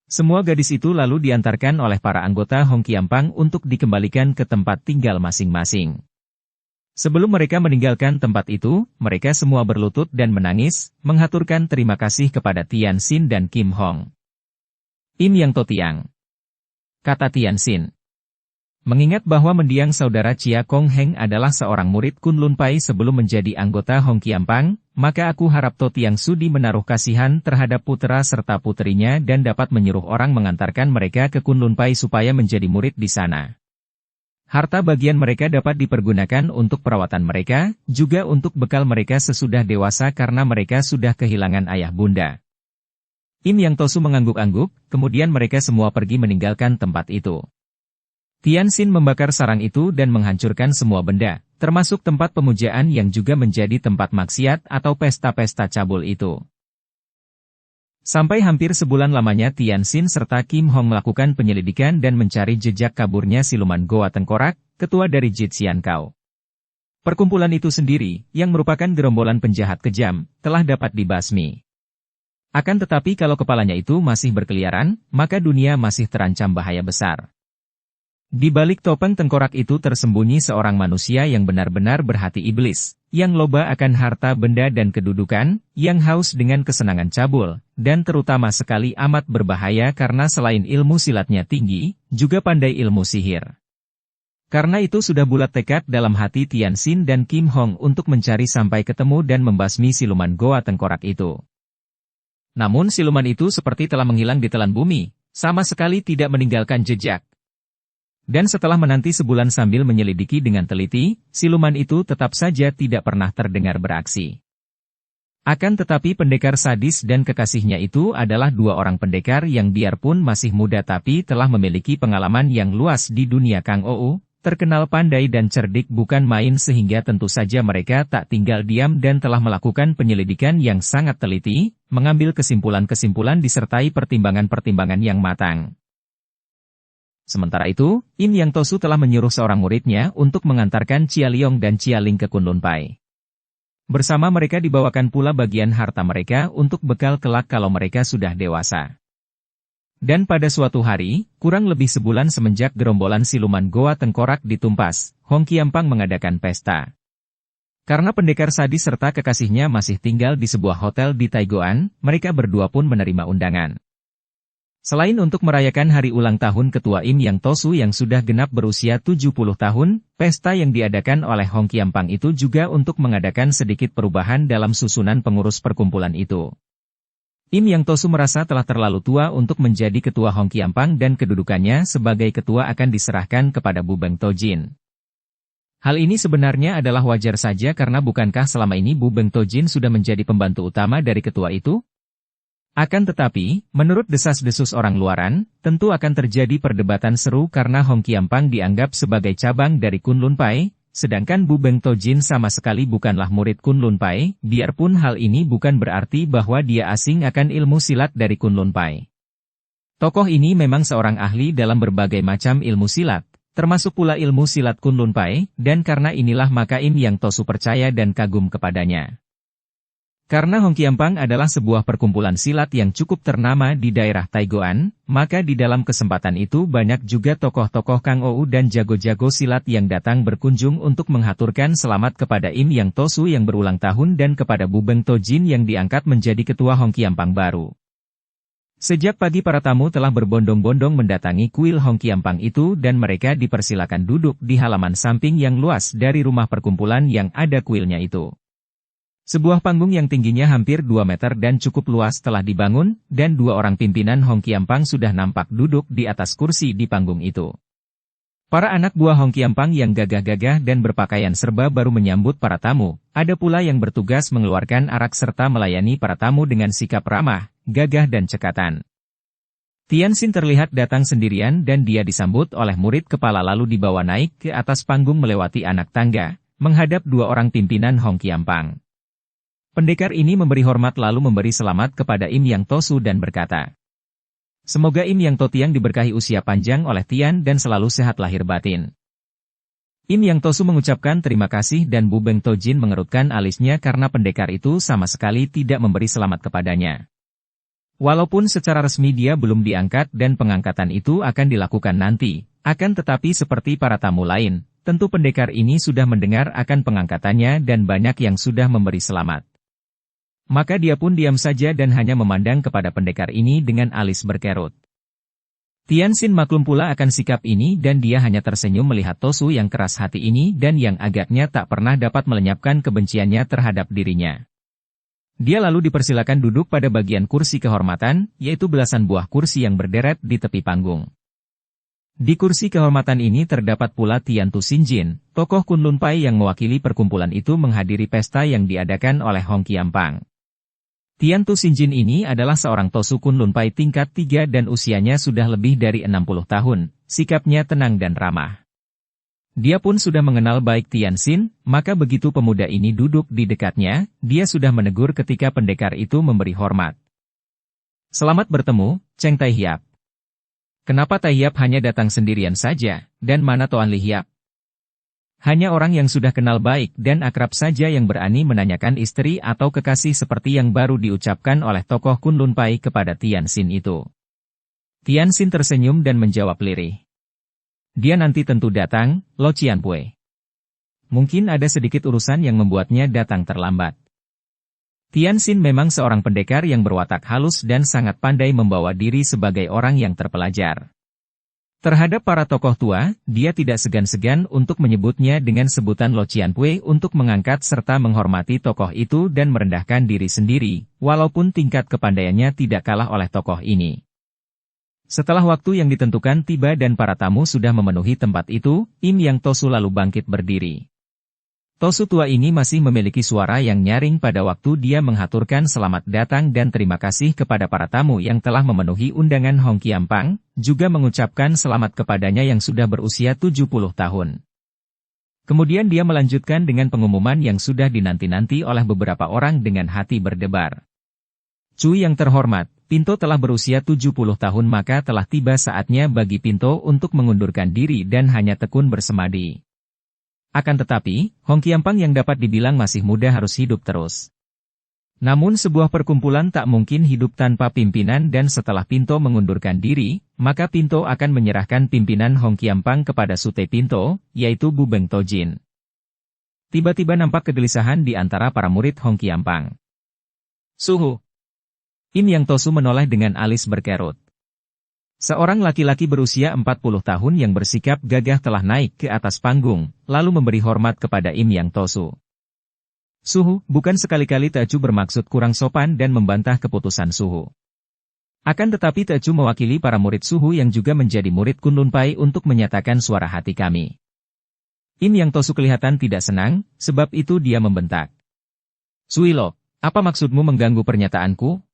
Semua gadis itu lalu diantarkan oleh para anggota Hong Qiampang untuk dikembalikan ke tempat tinggal masing-masing. Sebelum mereka meninggalkan tempat itu, mereka semua berlutut dan menangis, menghaturkan terima kasih kepada Tianxin dan Kim Hong. Im Yang Totiang, kata Tianxin. Mengingat bahwa mendiang saudara Chia Kong Heng adalah seorang murid Kunlun Pai sebelum menjadi anggota Hong Qiampang, maka aku harap Totiang sudi menaruh kasihan terhadap putera serta puterinya dan dapat menyuruh orang mengantarkan mereka ke Kunlun Pai supaya menjadi murid di sana. Harta bagian mereka dapat dipergunakan untuk perawatan mereka, juga untuk bekal mereka sesudah dewasa karena mereka sudah kehilangan ayah bunda. Im Yang Tosu mengangguk-angguk, kemudian mereka semua pergi meninggalkan tempat itu. Tianxin membakar sarang itu dan menghancurkan semua benda, termasuk tempat pemujaan yang juga menjadi tempat maksiat atau pesta-pesta cabul itu. Sampai hampir sebulan lamanya Tianxin serta Kim Hong melakukan penyelidikan dan mencari jejak kaburnya siluman Goa Tengkorak, ketua dari Jixian Kau. Perkumpulan itu sendiri, yang merupakan gerombolan penjahat kejam, telah dapat dibasmi. Akan tetapi kalau kepalanya itu masih berkeliaran, maka dunia masih terancam bahaya besar. Di balik topeng tengkorak itu tersembunyi seorang manusia yang benar-benar berhati iblis, yang loba akan harta benda dan kedudukan, yang haus dengan kesenangan cabul, dan terutama sekali amat berbahaya karena selain ilmu silatnya tinggi, juga pandai ilmu sihir. Karena itu sudah bulat tekad dalam hati Tianxin dan Kim Hong untuk mencari sampai ketemu dan membasmi siluman Goa Tengkorak itu. Namun siluman itu seperti telah menghilang di telan bumi, sama sekali tidak meninggalkan jejak. Dan setelah menanti sebulan sambil menyelidiki dengan teliti, siluman itu tetap saja tidak pernah terdengar beraksi. Akan tetapi pendekar sadis dan kekasihnya itu adalah dua orang pendekar yang biarpun masih muda tapi telah memiliki pengalaman yang luas di dunia Kang Ou, terkenal pandai dan cerdik bukan main sehingga tentu saja mereka tak tinggal diam dan telah melakukan penyelidikan yang sangat teliti, mengambil kesimpulan-kesimpulan disertai pertimbangan-pertimbangan yang matang. Sementara itu, Im Yang Tosu telah menyuruh seorang muridnya untuk mengantarkan Chia Liong dan Chia Ling ke Kunlun Pai. Bersama mereka dibawakan pula bagian harta mereka untuk bekal kelak kalau mereka sudah dewasa. Dan pada suatu hari, kurang lebih sebulan semenjak gerombolan siluman Goa Tengkorak ditumpas, Hong Kiampang mengadakan pesta. Karena pendekar sadis serta kekasihnya masih tinggal di sebuah hotel di Taigoan, mereka berdua pun menerima undangan. Selain untuk merayakan hari ulang tahun Ketua Im Yang Tosu yang sudah genap berusia 70 tahun, pesta yang diadakan oleh Hong Kiampang itu juga untuk mengadakan sedikit perubahan dalam susunan pengurus perkumpulan itu. Im Yang Tosu merasa telah terlalu tua untuk menjadi ketua Hong Kiampang dan kedudukannya sebagai ketua akan diserahkan kepada Bu Beng Tojin. Hal ini sebenarnya adalah wajar saja karena bukankah selama ini Bu Beng Tojin sudah menjadi pembantu utama dari ketua itu? Akan tetapi, menurut desas-desus orang luaran, tentu akan terjadi perdebatan seru karena Hong Kiampang dianggap sebagai cabang dari Kunlun Pai, sedangkan Bu Beng Tojin sama sekali bukanlah murid Kunlun Pai, biarpun hal ini bukan berarti bahwa dia asing akan ilmu silat dari Kunlun Pai. Tokoh ini memang seorang ahli dalam berbagai macam ilmu silat, termasuk pula ilmu silat Kunlun Pai, dan karena inilah maka Im Yang Tosu percaya dan kagum kepadanya. Karena Hong Kiampang adalah sebuah perkumpulan silat yang cukup ternama di daerah Taigoan, maka di dalam kesempatan itu banyak juga tokoh-tokoh Kang Ou dan jago-jago silat yang datang berkunjung untuk menghaturkan selamat kepada Im Yang Tosu yang berulang tahun dan kepada Bu Beng Tojin yang diangkat menjadi ketua Hong Kiampang baru. Sejak pagi para tamu telah berbondong-bondong mendatangi kuil Hong Kiampang itu dan mereka dipersilakan duduk di halaman samping yang luas dari rumah perkumpulan yang ada kuilnya itu. Sebuah panggung yang tingginya hampir 2 meter dan cukup luas telah dibangun, dan 2 orang pimpinan Hong Kiampang sudah nampak duduk di atas kursi di panggung itu. Para anak buah Hong Kiampang yang gagah-gagah dan berpakaian serba baru menyambut para tamu, ada pula yang bertugas mengeluarkan arak serta melayani para tamu dengan sikap ramah, gagah dan cekatan. Tian Xin terlihat datang sendirian dan dia disambut oleh murid kepala lalu dibawa naik ke atas panggung melewati anak tangga, menghadap 2 orang pimpinan Hong Kiampang. Pendekar ini memberi hormat lalu memberi selamat kepada Im Yang Tosu dan berkata, "Semoga Im Yang Totiang diberkahi usia panjang oleh Tian dan selalu sehat lahir batin." Im Yang Tosu mengucapkan terima kasih dan Bu Beng Tojin mengerutkan alisnya karena pendekar itu sama sekali tidak memberi selamat kepadanya. Walaupun secara resmi dia belum diangkat dan pengangkatan itu akan dilakukan nanti, akan tetapi seperti para tamu lain, tentu pendekar ini sudah mendengar akan pengangkatannya dan banyak yang sudah memberi selamat. Maka dia pun diam saja dan hanya memandang kepada pendekar ini dengan alis berkerut. Tian Xin maklum pula akan sikap ini dan dia hanya tersenyum melihat Tosu yang keras hati ini dan yang agaknya tak pernah dapat melenyapkan kebenciannya terhadap dirinya. Dia lalu dipersilakan duduk pada bagian kursi kehormatan, yaitu belasan buah kursi yang berderet di tepi panggung. Di kursi kehormatan ini terdapat pula Tian Tu Xinjin, tokoh Kunlun Pai yang mewakili perkumpulan itu menghadiri pesta yang diadakan oleh Hong Kiampang. Tian Tu Xinjin ini adalah seorang Tosu Kunlun Pai tingkat 3 dan usianya sudah lebih dari 60 tahun, sikapnya tenang dan ramah. Dia pun sudah mengenal baik Tian Xin, maka begitu pemuda ini duduk di dekatnya, dia sudah menegur ketika pendekar itu memberi hormat. "Selamat bertemu, Cheng Tai Hiap. Kenapa Tai Hiap hanya datang sendirian saja, dan mana Toan Li Hiap?" Hanya orang yang sudah kenal baik dan akrab saja yang berani menanyakan istri atau kekasih seperti yang baru diucapkan oleh tokoh Kunlun Pai kepada Tian Xin itu. Tian Xin tersenyum dan menjawab lirih. "Dia nanti tentu datang, Lo Cianpue. Mungkin ada sedikit urusan yang membuatnya datang terlambat." Tian Xin memang seorang pendekar yang berwatak halus dan sangat pandai membawa diri sebagai orang yang terpelajar. Terhadap para tokoh tua, dia tidak segan-segan untuk menyebutnya dengan sebutan Lo Cianpue untuk mengangkat serta menghormati tokoh itu dan merendahkan diri sendiri, walaupun tingkat kepandaiannya tidak kalah oleh tokoh ini. Setelah waktu yang ditentukan tiba dan para tamu sudah memenuhi tempat itu, Im Yang Tosu lalu bangkit berdiri. Tosu tua ini masih memiliki suara yang nyaring pada waktu dia menghaturkan selamat datang dan terima kasih kepada para tamu yang telah memenuhi undangan Hong Kiampang, juga mengucapkan selamat kepadanya yang sudah berusia 70 tahun. Kemudian dia melanjutkan dengan pengumuman yang sudah dinanti-nanti oleh beberapa orang dengan hati berdebar. "Cu yang terhormat, Pinto telah berusia 70 tahun maka telah tiba saatnya bagi Pinto untuk mengundurkan diri dan hanya tekun bersemadi. Akan tetapi, Hong Qiampang yang dapat dibilang masih muda harus hidup terus. Namun sebuah perkumpulan tak mungkin hidup tanpa pimpinan dan setelah Pinto mengundurkan diri, maka Pinto akan menyerahkan pimpinan Hong Qiampang kepada Sute Pinto, yaitu Bu Beng Tojin. Tiba-tiba nampak kegelisahan di antara para murid Hong Qiampang. Suhu. Im Yang Tosu menoleh dengan alis berkerut. Seorang laki-laki berusia 40 tahun yang bersikap gagah telah naik ke atas panggung, lalu memberi hormat kepada Im Yang Tosu. Suhu, bukan sekali-kali Tecu bermaksud kurang sopan dan membantah keputusan Suhu. Akan tetapi Tecu mewakili para murid Suhu yang juga menjadi murid Kunlun Pai untuk menyatakan suara hati kami. Im Yang Tosu kelihatan tidak senang, sebab itu dia membentak. Suilok, apa maksudmu mengganggu pernyataanku?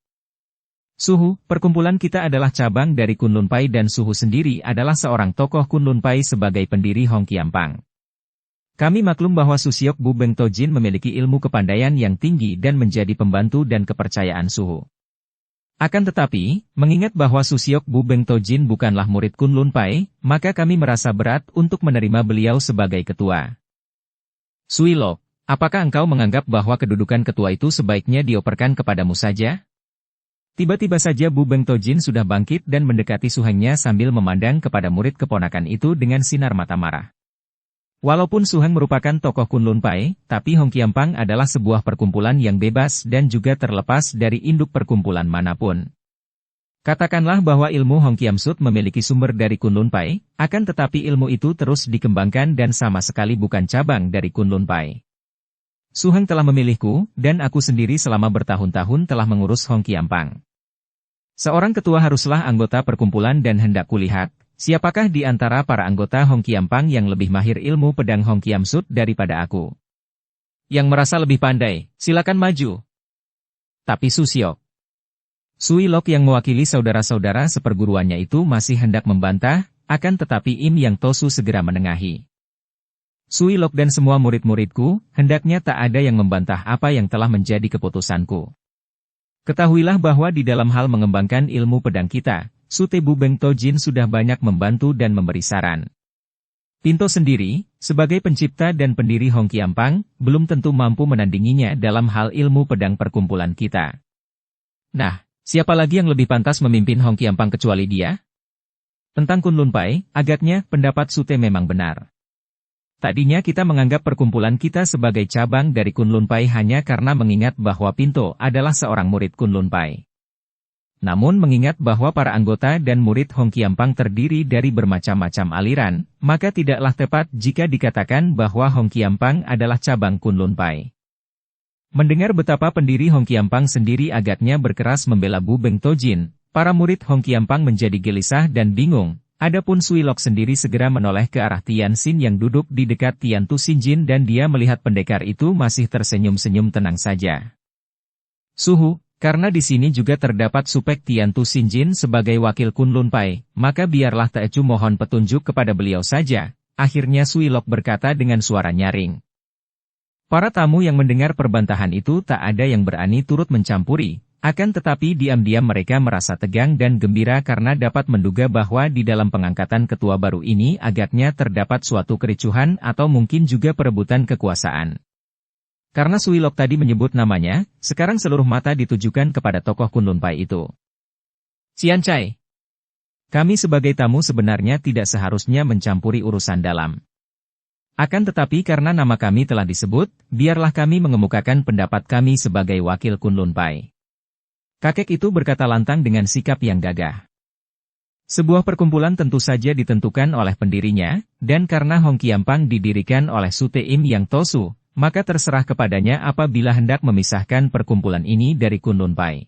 Suhu, perkumpulan kita adalah cabang dari Kunlun Pai dan Suhu sendiri adalah seorang tokoh Kunlun Pai sebagai pendiri Hong Qiampang. Kami maklum bahwa Susiok Bu Beng Tojin memiliki ilmu kepandaian yang tinggi dan menjadi pembantu dan kepercayaan Suhu. Akan tetapi, mengingat bahwa Susiok Bu Beng Tojin bukanlah murid Kunlun Pai, maka kami merasa berat untuk menerima beliau sebagai ketua. Suilok, apakah engkau menganggap bahwa kedudukan ketua itu sebaiknya dioperkan kepadamu saja? Tiba-tiba saja Bu Beng Tojin sudah bangkit dan mendekati Suhengnya sambil memandang kepada murid keponakan itu dengan sinar mata marah. Walaupun Suheng merupakan tokoh Kunlun Pai, tapi Hong Qiampang adalah sebuah perkumpulan yang bebas dan juga terlepas dari induk perkumpulan manapun. Katakanlah bahwa ilmu Hong Qiamsut memiliki sumber dari Kunlun Pai, akan tetapi ilmu itu terus dikembangkan dan sama sekali bukan cabang dari Kunlun Pai. Suheng telah memilihku, dan aku sendiri selama bertahun-tahun telah mengurus Hong Qiampang. Seorang ketua haruslah anggota perkumpulan dan hendak kulihat, siapakah di antara para anggota Hong Qiampang yang lebih mahir ilmu pedang Hong Qiamsut daripada aku. Yang merasa lebih pandai, silakan maju. Tapi Susiok. Suilok yang mewakili saudara-saudara seperguruannya itu masih hendak membantah, akan tetapi Im Yang Tosu segera menengahi. Suilok dan semua murid-muridku, hendaknya tak ada yang membantah apa yang telah menjadi keputusanku. Ketahuilah bahwa di dalam hal mengembangkan ilmu pedang kita, Sute Bu Beng Tojin sudah banyak membantu dan memberi saran. Pinto sendiri, sebagai pencipta dan pendiri Hong Qiampang, belum tentu mampu menandinginya dalam hal ilmu pedang perkumpulan kita. Nah, siapa lagi yang lebih pantas memimpin Hong Qiampang kecuali dia? Tentang Kunlun Pai, agaknya pendapat Sute memang benar. Tadinya kita menganggap perkumpulan kita sebagai cabang dari Kunlun Pai hanya karena mengingat bahwa Pinto adalah seorang murid Kunlun Pai. Namun mengingat bahwa para anggota dan murid Hong Qiampang terdiri dari bermacam-macam aliran, maka tidaklah tepat jika dikatakan bahwa Hong Qiampang adalah cabang Kunlun Pai. Mendengar betapa pendiri Hong Qiampang sendiri agaknya berkeras membela Bu Beng Tojin, para murid Hong Qiampang menjadi gelisah dan bingung. Adapun Suilok sendiri segera menoleh ke arah Tian Xin yang duduk di dekat Tian Tu Xinjin dan dia melihat pendekar itu masih tersenyum-senyum tenang saja. Suhu, karena di sini juga terdapat Supek Tian Tu Xinjin sebagai wakil Kunlun Pai, maka biarlah Tecu mohon petunjuk kepada beliau saja, akhirnya Suilok berkata dengan suara nyaring. Para tamu yang mendengar perbantahan itu tak ada yang berani turut mencampuri. Akan tetapi diam-diam mereka merasa tegang dan gembira karena dapat menduga bahwa di dalam pengangkatan ketua baru ini agaknya terdapat suatu kericuhan atau mungkin juga perebutan kekuasaan. Karena Suilok tadi menyebut namanya, sekarang seluruh mata ditujukan kepada tokoh Kunlun Pai itu. Xian Cai. Kami sebagai tamu sebenarnya tidak seharusnya mencampuri urusan dalam. Akan tetapi karena nama kami telah disebut, biarlah kami mengemukakan pendapat kami sebagai wakil Kunlun Pai. Kakek itu berkata lantang dengan sikap yang gagah. Sebuah perkumpulan tentu saja ditentukan oleh pendirinya, dan karena Hong Qiampang didirikan oleh Sute Im Yang Tosu, maka terserah kepadanya apabila hendak memisahkan perkumpulan ini dari Kunlun Pai.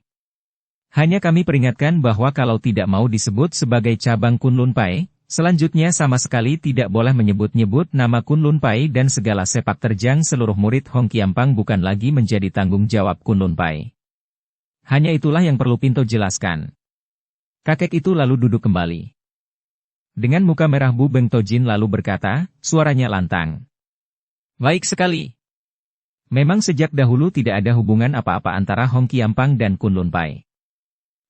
Hanya kami peringatkan bahwa kalau tidak mau disebut sebagai cabang Kunlun Pai, selanjutnya sama sekali tidak boleh menyebut-nyebut nama Kunlun Pai dan segala sepak terjang seluruh murid Hong Qiampang bukan lagi menjadi tanggung jawab Kunlun Pai. Hanya itulah yang perlu Pinto jelaskan. Kakek itu lalu duduk kembali. Dengan muka merah Bu Beng Tojin lalu berkata, suaranya lantang. Baik sekali. Memang sejak dahulu tidak ada hubungan apa-apa antara Hong Qiampang dan Kunlun Pai.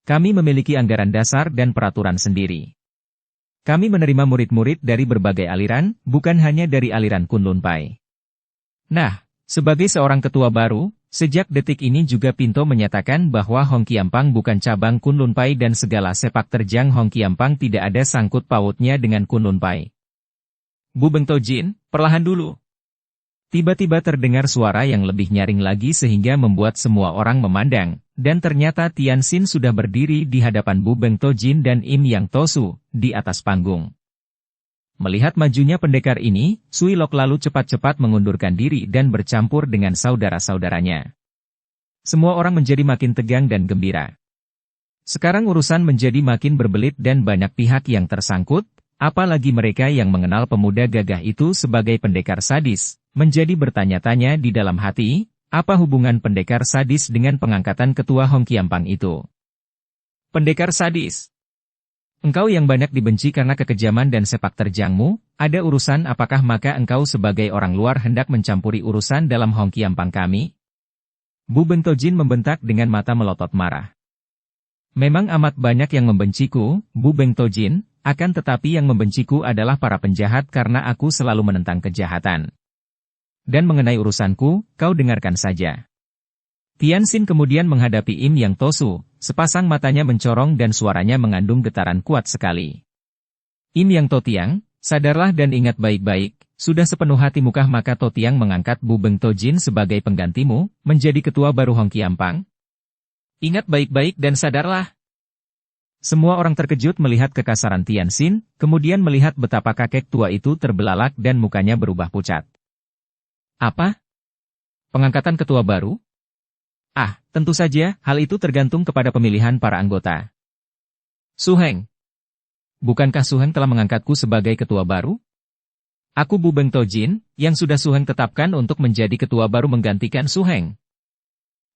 Kami memiliki anggaran dasar dan peraturan sendiri. Kami menerima murid-murid dari berbagai aliran, bukan hanya dari aliran Kunlun Pai. Nah, sebagai seorang ketua baru, sejak detik ini juga Pinto menyatakan bahwa Hong Qiampang bukan cabang Kunlun Pai dan segala sepak terjang Hong Qiampang tidak ada sangkut pautnya dengan Kunlun Pai. Bu Beng Tojin, perlahan dulu. Tiba-tiba terdengar suara yang lebih nyaring lagi sehingga membuat semua orang memandang, dan ternyata Tianxin sudah berdiri di hadapan Bu Beng Tojin dan Im Yang Tosu, di atas panggung. Melihat majunya pendekar ini, Sui Lok lalu cepat-cepat mengundurkan diri dan bercampur dengan saudara-saudaranya. Semua orang menjadi makin tegang dan gembira. Sekarang urusan menjadi makin berbelit dan banyak pihak yang tersangkut, apalagi mereka yang mengenal pemuda gagah itu sebagai pendekar sadis, menjadi bertanya-tanya di dalam hati, apa hubungan pendekar sadis dengan pengangkatan ketua Hong Qiampang itu? Pendekar sadis. Engkau yang banyak dibenci karena kekejaman dan sepak terjangmu, ada urusan apakah maka engkau sebagai orang luar hendak mencampuri urusan dalam Hong Qiampang kami? Bu Beng Tojin membentak dengan mata melotot marah. Memang amat banyak yang membenciku, Bu Beng Tojin, akan tetapi yang membenciku adalah para penjahat karena aku selalu menentang kejahatan. Dan mengenai urusanku, kau dengarkan saja. Tianxin kemudian menghadapi Im Yang Tosu, sepasang matanya mencorong dan suaranya mengandung getaran kuat sekali. Im Yang Totiang, sadarlah dan ingat baik-baik, sudah sepenuh hati maka Totiang mengangkat Bu Beng Tojin sebagai penggantimu, menjadi ketua baru Hong Qiampang? Ingat baik-baik dan sadarlah. Semua orang terkejut melihat kekasaran Tianxin, kemudian melihat betapa kakek tua itu terbelalak dan mukanya berubah pucat. Apa? Pengangkatan ketua baru? Ah, tentu saja, hal itu tergantung kepada pemilihan para anggota. Su Heng. Bukankah Su Heng telah mengangkatku sebagai ketua baru? Aku Bu Beng Tojin, yang sudah Su Heng tetapkan untuk menjadi ketua baru menggantikan Su Heng.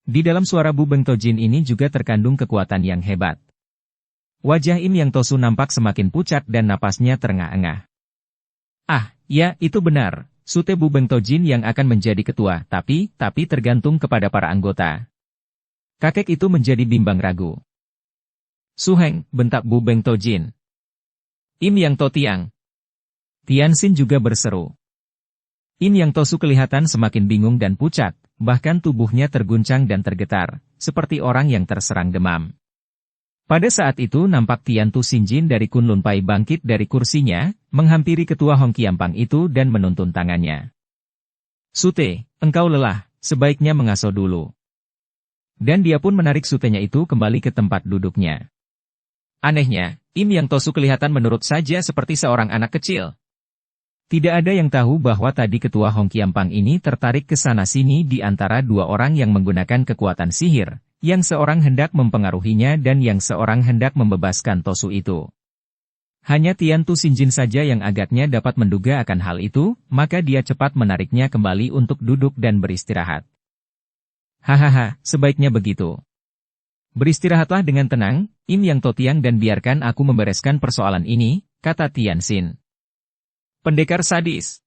Di dalam suara Bu Beng Tojin ini juga terkandung kekuatan yang hebat. Wajah Im Yang Tosu nampak semakin pucat dan napasnya terengah-engah. Ah, ya, itu benar. Sute Bu Beng Tojin yang akan menjadi ketua, tapi tergantung kepada para anggota. Kakek itu menjadi bimbang ragu. Su Heng, bentak Bu Beng Tojin. Im Yang Totiang. Tianxin juga berseru. Im Yang Tosu kelihatan semakin bingung dan pucat, bahkan tubuhnya terguncang dan tergetar, seperti orang yang terserang demam. Pada saat itu nampak Tian Tu Xinjin dari Kunlun Pai bangkit dari kursinya, menghampiri ketua Hong Qiampang itu dan menuntun tangannya. Sute, engkau lelah, sebaiknya mengaso dulu. Dan dia pun menarik sutenya itu kembali ke tempat duduknya. Anehnya, Im Yang Tosu kelihatan menurut saja seperti seorang anak kecil. Tidak ada yang tahu bahwa tadi ketua Hong Qiampang ini tertarik ke sana-sini di antara dua orang yang menggunakan kekuatan sihir, yang seorang hendak mempengaruhinya dan yang seorang hendak membebaskan Tosu itu. Hanya Tian Tu Xinjin saja yang agaknya dapat menduga akan hal itu, maka dia cepat menariknya kembali untuk duduk dan beristirahat. Hahaha, sebaiknya begitu. Beristirahatlah dengan tenang, Im Yang Totiang dan biarkan aku membereskan persoalan ini, kata Tianxin. Pendekar sadis.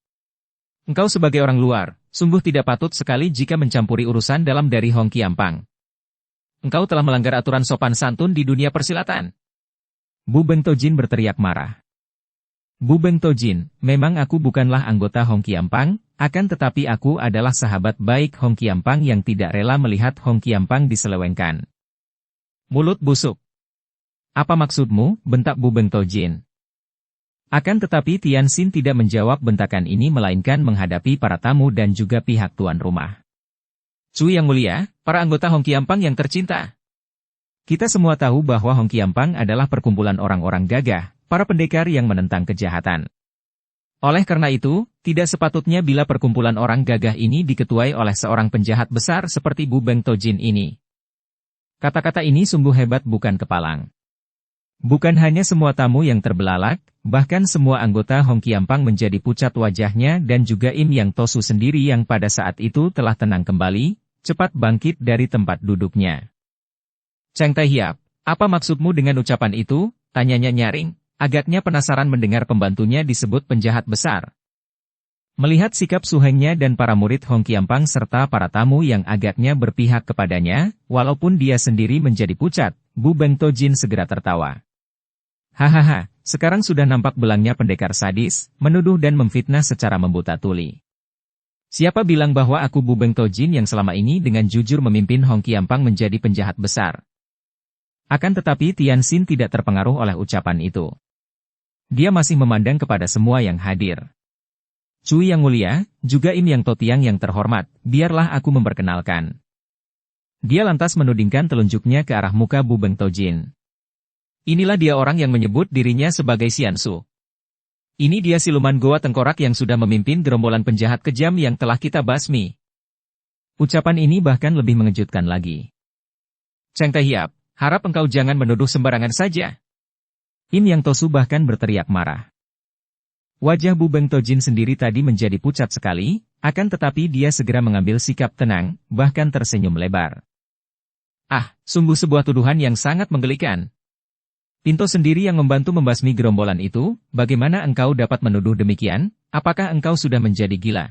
Engkau sebagai orang luar, sungguh tidak patut sekali jika mencampuri urusan dalam dari Hong Qiampang. Engkau telah melanggar aturan sopan santun di dunia persilatan. Bu Beng Tojin berteriak marah. Bu Beng Tojin, memang aku bukanlah anggota Hong Qiampang, akan tetapi aku adalah sahabat baik Hong Qiampang yang tidak rela melihat Hong Qiampang diselewengkan. Mulut busuk. Apa maksudmu, bentak Bu Beng Tojin. Akan tetapi Tianxin tidak menjawab bentakan ini melainkan menghadapi para tamu dan juga pihak tuan rumah. Cui yang mulia, para anggota Hong Qiampang yang tercinta. Kita semua tahu bahwa Hong Qiampang adalah perkumpulan orang-orang gagah, para pendekar yang menentang kejahatan. Oleh karena itu, tidak sepatutnya bila perkumpulan orang gagah ini diketuai oleh seorang penjahat besar seperti Bu Beng Tojin ini. Kata-kata ini sungguh hebat bukan kepalang. Bukan hanya semua tamu yang terbelalak, bahkan semua anggota Hong Qiampang menjadi pucat wajahnya dan juga Im Yang Tosu sendiri yang pada saat itu telah tenang kembali, cepat bangkit dari tempat duduknya. Cheng Tai Hiap, apa maksudmu dengan ucapan itu? Tanyanya nyaring, agaknya penasaran mendengar pembantunya disebut penjahat besar. Melihat sikap Su Hengnya dan para murid Hong Qiampang serta para tamu yang agaknya berpihak kepadanya, walaupun dia sendiri menjadi pucat, Bu Beng Tojin segera tertawa. Hahaha, sekarang sudah nampak belangnya pendekar sadis, menuduh dan memfitnah secara membuta tuli. Siapa bilang bahwa aku Bubeng Tojin yang selama ini dengan jujur memimpin Hong Qiampang menjadi penjahat besar? Akan tetapi Tian Xin tidak terpengaruh oleh ucapan itu. Dia masih memandang kepada semua yang hadir. Cui Yang Mulia, juga Im Yang Totiang yang terhormat, biarlah aku memperkenalkan. Dia lantas menudingkan telunjuknya ke arah muka Bubeng Tojin. Inilah dia orang yang menyebut dirinya sebagai Xiansu. Ini dia siluman goa tengkorak yang sudah memimpin gerombolan penjahat kejam yang telah kita basmi. Ucapan ini bahkan lebih mengejutkan lagi. Cheng Taehiap, harap engkau jangan menuduh sembarangan saja. Im Yang Tosu bahkan berteriak marah. Wajah Bubeng Tojin sendiri tadi menjadi pucat sekali, akan tetapi dia segera mengambil sikap tenang, bahkan tersenyum lebar. Ah, sungguh sebuah tuduhan yang sangat menggelikan. Pinto sendiri yang membantu membasmi gerombolan itu, bagaimana engkau dapat menuduh demikian? Apakah engkau sudah menjadi gila?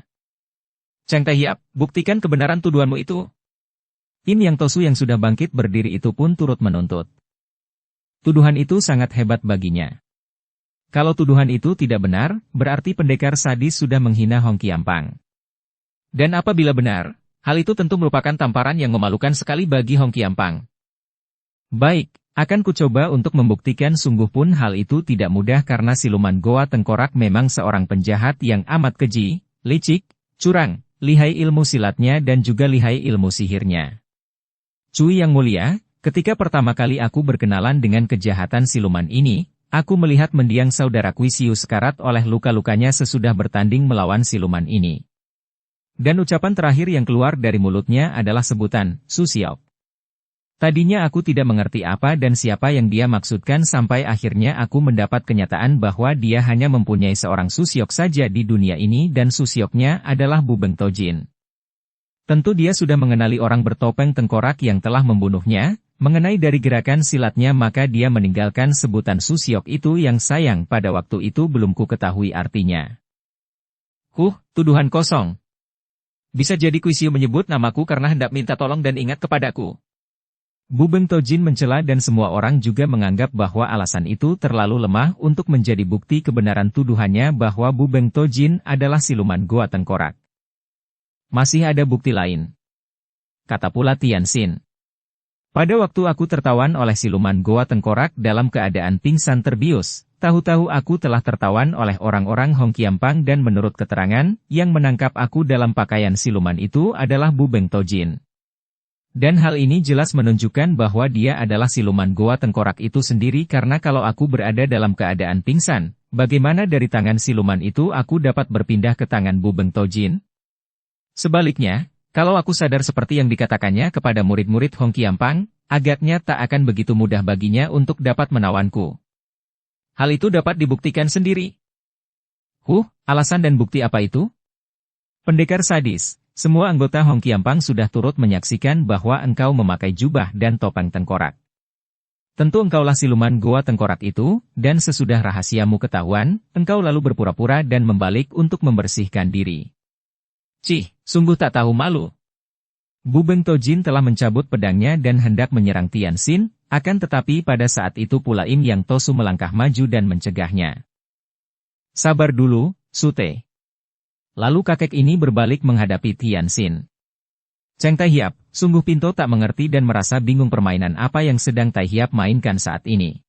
Cheng Taehiap, buktikan kebenaran tuduhanmu itu. Im Yang Tosu yang sudah bangkit berdiri itu pun turut menuntut. Tuduhan itu sangat hebat baginya. Kalau tuduhan itu tidak benar, berarti pendekar sadis sudah menghina Hong Qiampang. Dan apabila benar, hal itu tentu merupakan tamparan yang memalukan sekali bagi Hong Qiampang. Baik. Akan kucoba untuk membuktikan sungguh pun hal itu tidak mudah karena siluman goa tengkorak memang seorang penjahat yang amat keji, licik, curang, lihai ilmu silatnya dan juga lihai ilmu sihirnya. Cui Yang Mulia, ketika pertama kali aku berkenalan dengan kejahatan siluman ini, aku melihat mendiang saudaraku Siu sekarat oleh luka-lukanya sesudah bertanding melawan siluman ini. Dan ucapan terakhir yang keluar dari mulutnya adalah sebutan, Su Xiao. Tadinya aku tidak mengerti apa dan siapa yang dia maksudkan sampai akhirnya aku mendapat kenyataan bahwa dia hanya mempunyai seorang Susiok saja di dunia ini dan Susioknya adalah Bubeng Tojin. Tentu dia sudah mengenali orang bertopeng tengkorak yang telah membunuhnya, mengenai dari gerakan silatnya maka dia meninggalkan sebutan Susiok itu yang sayang pada waktu itu belum ku ketahui artinya. Tuduhan kosong. Bisa jadi Kuisiu menyebut namaku karena hendak minta tolong dan ingat kepadaku. Bubeng Tojin mencela dan semua orang juga menganggap bahwa alasan itu terlalu lemah untuk menjadi bukti kebenaran tuduhannya bahwa Bubeng Tojin adalah siluman goa tengkorak. Masih ada bukti lain. Kata pula Tian Xin. Pada waktu aku tertawan oleh siluman goa tengkorak dalam keadaan pingsan terbius, tahu-tahu aku telah tertawan oleh orang-orang Hong Qiampang dan menurut keterangan, yang menangkap aku dalam pakaian siluman itu adalah Bubeng Tojin. Dan hal ini jelas menunjukkan bahwa dia adalah siluman goa tengkorak itu sendiri karena kalau aku berada dalam keadaan pingsan, bagaimana dari tangan siluman itu aku dapat berpindah ke tangan Bubeng Tojin? Sebaliknya, kalau aku sadar seperti yang dikatakannya kepada murid-murid Hong Qiampang, agaknya tak akan begitu mudah baginya untuk dapat menawanku. Hal itu dapat dibuktikan sendiri. Alasan dan bukti apa itu? Pendekar sadis. Semua anggota Hong Qiampang sudah turut menyaksikan bahwa engkau memakai jubah dan topeng tengkorak. Tentu engkaulah siluman goa tengkorak itu, dan sesudah rahasiamu ketahuan, engkau lalu berpura-pura dan membalik untuk membersihkan diri. Sungguh tak tahu malu. Bubeng Tojin telah mencabut pedangnya dan hendak menyerang Tian Xin, akan tetapi pada saat itu pula Im Yang Tosu melangkah maju dan mencegahnya. Sabar dulu, Sute. Lalu kakek ini berbalik menghadapi Tian Xin. Cheng Taehiap, sungguh Pinto tak mengerti dan merasa bingung permainan apa yang sedang Taehiap mainkan saat ini.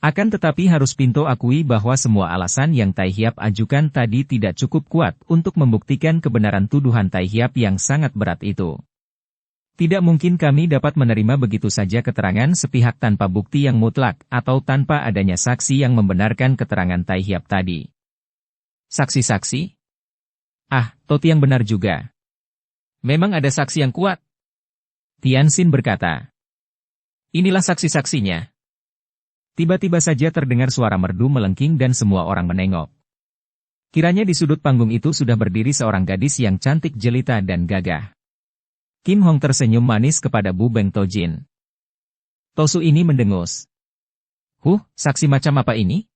Akan tetapi harus Pinto akui bahwa semua alasan yang Taehiap ajukan tadi tidak cukup kuat untuk membuktikan kebenaran tuduhan Taehiap yang sangat berat itu. Tidak mungkin kami dapat menerima begitu saja keterangan sepihak tanpa bukti yang mutlak atau tanpa adanya saksi yang membenarkan keterangan Taehiap tadi. Saksi-saksi? Toti yang benar juga. Memang ada saksi yang kuat. Tian Xin berkata. Inilah saksi-saksinya. Tiba-tiba saja terdengar suara merdu melengking dan semua orang menengok. Kiranya di sudut panggung itu sudah berdiri seorang gadis yang cantik jelita dan gagah. Kim Hong tersenyum manis kepada Bubeng Tojin. Tosu ini mendengus. Saksi macam apa ini?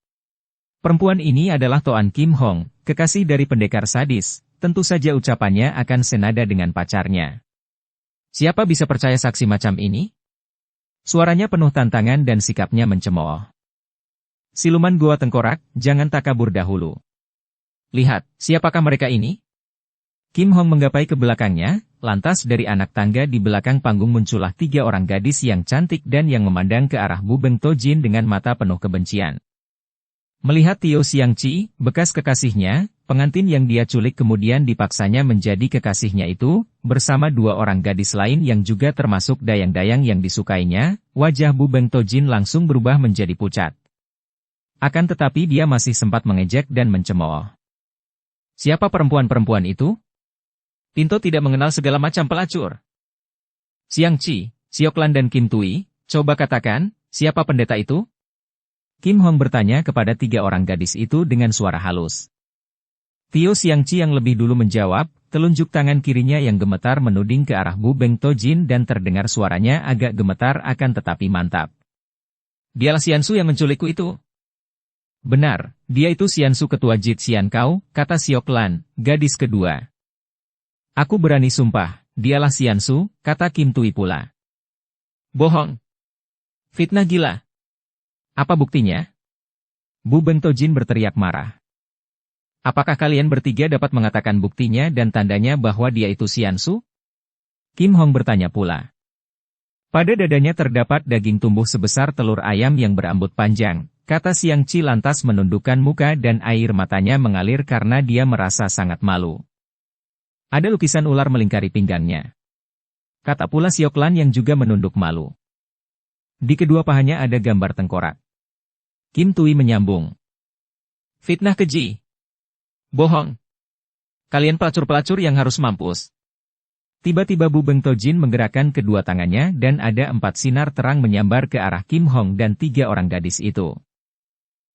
Perempuan ini adalah Toan Kim Hong, kekasih dari pendekar sadis. Tentu saja ucapannya akan senada dengan pacarnya. Siapa bisa percaya saksi macam ini? Suaranya penuh tantangan dan sikapnya mencemooh. Siluman Goa Tengkorak, jangan takabur dahulu. Lihat, siapakah mereka ini? Kim Hong menggapai ke belakangnya, lantas dari anak tangga di belakang panggung muncullah 3 orang gadis yang cantik dan yang memandang ke arah Bu Beng Tojin dengan mata penuh kebencian. Melihat Tio Xiangqi, bekas kekasihnya, pengantin yang dia culik kemudian dipaksanya menjadi kekasihnya itu, bersama 2 orang gadis lain yang juga termasuk dayang-dayang yang disukainya, wajah Bu Beng Tojin langsung berubah menjadi pucat. Akan tetapi dia masih sempat mengejek dan mencemooh. Siapa perempuan-perempuan itu? Pinto tidak mengenal segala macam pelacur. Xiangqi, Sioklan dan Kim Tui, coba katakan, siapa pendeta itu? Kim Hong bertanya kepada 3 orang gadis itu dengan suara halus. Tio Xiangqi yang lebih dulu menjawab, telunjuk tangan kirinya yang gemetar menuding ke arah Bu Beng Tojin dan terdengar suaranya agak gemetar akan tetapi mantap. Dialah Xiansu yang menculikku itu. Benar, dia itu Xiansu ketua Jit Xian Kau, kata Sioklan, gadis kedua. Aku berani sumpah, dialah Xiansu, kata Kim Tui pula. Bohong. Fitnah gila. Apa buktinya? Bu Beng Tojin berteriak marah. Apakah kalian bertiga dapat mengatakan buktinya dan tandanya bahwa dia itu Xiansu? Kim Hong bertanya pula. Pada dadanya terdapat daging tumbuh sebesar telur ayam yang berambut panjang, kata Xiangqi lantas menundukkan muka dan air matanya mengalir karena dia merasa sangat malu. Ada lukisan ular melingkari pinggangnya. Kata pula Sioklan yang juga menunduk malu. Di kedua pahanya ada gambar tengkorak. Kim Tui menyambung. Fitnah keji. Bohong. Kalian pelacur-pelacur yang harus mampus. Tiba-tiba Bu Beng Tojin menggerakkan kedua tangannya dan ada 4 sinar terang menyambar ke arah Kim Hong dan 3 orang gadis itu.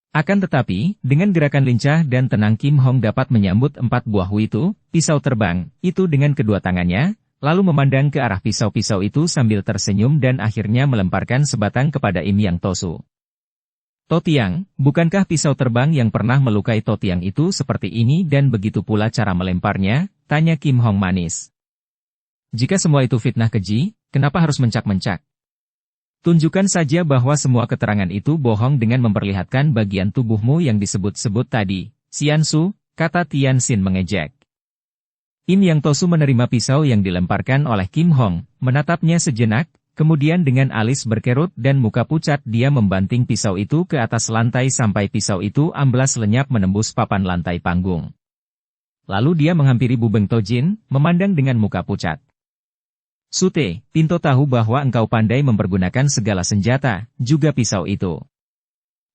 Akan tetapi, dengan gerakan lincah dan tenang Kim Hong dapat menyambut 4 buah witu, pisau terbang, itu dengan kedua tangannya, lalu memandang ke arah pisau-pisau itu sambil tersenyum dan akhirnya melemparkan sebatang kepada Im Yang Tosu. Totiang, bukankah pisau terbang yang pernah melukai Totiang itu seperti ini dan begitu pula cara melemparnya? Tanya Kim Hong manis. Jika semua itu fitnah keji, kenapa harus mencak-mencak? Tunjukkan saja bahwa semua keterangan itu bohong dengan memperlihatkan bagian tubuhmu yang disebut-sebut tadi. Xiansu, kata Tian Xin mengejek. Im Yang Tosu menerima pisau yang dilemparkan oleh Kim Hong, menatapnya sejenak, kemudian dengan alis berkerut dan muka pucat dia membanting pisau itu ke atas lantai sampai pisau itu amblas lenyap menembus papan lantai panggung. Lalu dia menghampiri Bu Beng Tojin, memandang dengan muka pucat. Sute, Pinto tahu bahwa engkau pandai mempergunakan segala senjata, juga pisau itu.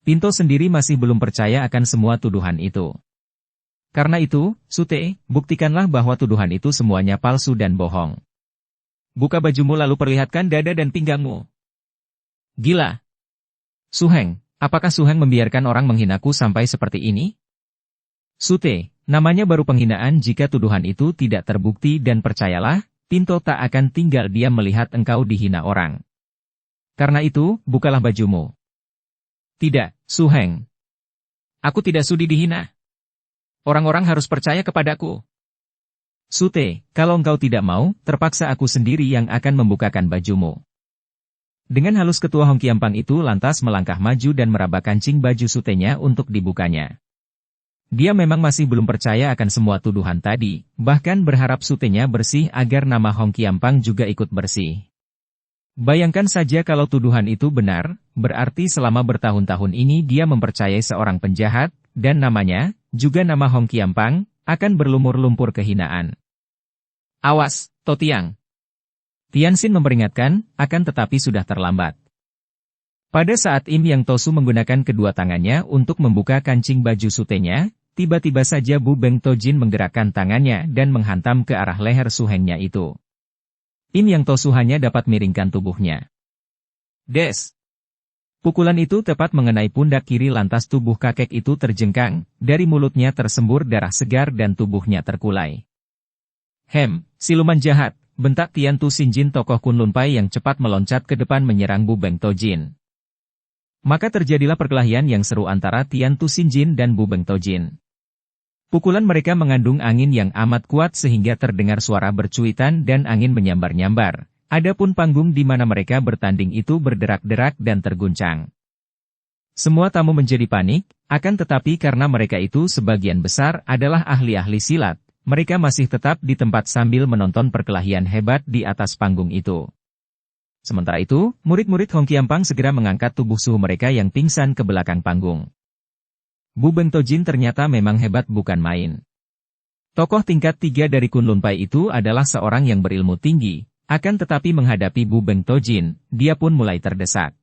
Pinto sendiri masih belum percaya akan semua tuduhan itu. Karena itu, Sute, buktikanlah bahwa tuduhan itu semuanya palsu dan bohong. Buka bajumu lalu perlihatkan dada dan pinggangmu. Gila. Suheng, apakah Suheng membiarkan orang menghinaku sampai seperti ini? Sute, namanya baru penghinaan jika tuduhan itu tidak terbukti dan percayalah, Pinto tak akan tinggal diam melihat engkau dihina orang. Karena itu, bukalah bajumu. Tidak, Suheng. Aku tidak sudi dihina. Orang-orang harus percaya kepadaku. Sute, kalau engkau tidak mau, terpaksa aku sendiri yang akan membukakan bajumu. Dengan halus ketua Hong Kiampang itu lantas melangkah maju dan meraba kancing baju Sutenya untuk dibukanya. Dia memang masih belum percaya akan semua tuduhan tadi, bahkan berharap Sutenya bersih agar nama Hong Kiampang juga ikut bersih. Bayangkan saja kalau tuduhan itu benar, berarti selama bertahun-tahun ini dia mempercayai seorang penjahat, dan namanya, juga nama Hong Kiampang, akan berlumur-lumpur kehinaan. Awas, Totiang. Tian Xin memperingatkan, akan tetapi sudah terlambat. Pada saat Im Yang Tosu menggunakan kedua tangannya untuk membuka kancing baju Sutenya, tiba-tiba saja Bu Beng Tojin menggerakkan tangannya dan menghantam ke arah leher Suhengnya itu. Im Yang Tosu hanya dapat miringkan tubuhnya. Des! Pukulan itu tepat mengenai pundak kiri lantas tubuh kakek itu terjengkang, dari mulutnya tersembur darah segar dan tubuhnya terkulai. Siluman jahat, bentak Tian Tu Sinjin tokoh Kunlun Pai yang cepat meloncat ke depan menyerang Bu Beng Tojin. Maka terjadilah perkelahian yang seru antara Tian Tu Sinjin dan Bu Beng Tojin. Pukulan mereka mengandung angin yang amat kuat sehingga terdengar suara bercuitan dan angin menyambar-nyambar. Adapun panggung di mana mereka bertanding itu berderak-derak dan terguncang. Semua tamu menjadi panik, akan tetapi karena mereka itu sebagian besar adalah ahli-ahli silat, mereka masih tetap di tempat sambil menonton perkelahian hebat di atas panggung itu. Sementara itu, murid-murid Hong Qiampang segera mengangkat tubuh suhu mereka yang pingsan ke belakang panggung. Bu Beng Tojin ternyata memang hebat bukan main. Tokoh tingkat 3 dari Kunlun Pai itu adalah seorang yang berilmu tinggi, akan tetapi menghadapi Bu Beng Tojin, dia pun mulai terdesak.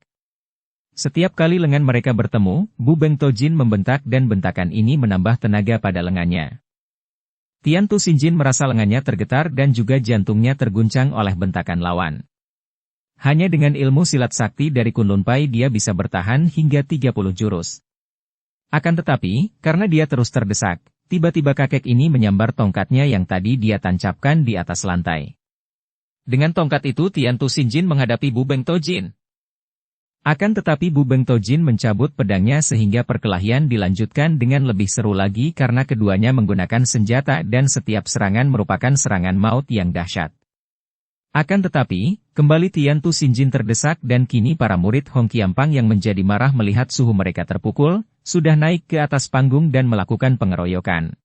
Setiap kali lengan mereka bertemu, Bu Beng Tojin membentak dan bentakan ini menambah tenaga pada lengannya. Tian Tu Xinjin merasa lengannya tergetar dan juga jantungnya terguncang oleh bentakan lawan. Hanya dengan ilmu silat sakti dari Kunlun Pai dia bisa bertahan hingga 30 jurus. Akan tetapi, karena dia terus terdesak, tiba-tiba kakek ini menyambar tongkatnya yang tadi dia tancapkan di atas lantai. Dengan tongkat itu Tian Tu Xinjin menghadapi Bu Beng Tojin. Akan tetapi Bu Beng Tojin mencabut pedangnya sehingga perkelahian dilanjutkan dengan lebih seru lagi karena keduanya menggunakan senjata dan setiap serangan merupakan serangan maut yang dahsyat. Akan tetapi, kembali Tian Tu Xinjin terdesak dan kini para murid Hong Qiampang yang menjadi marah melihat suhu mereka terpukul, sudah naik ke atas panggung dan melakukan pengeroyokan.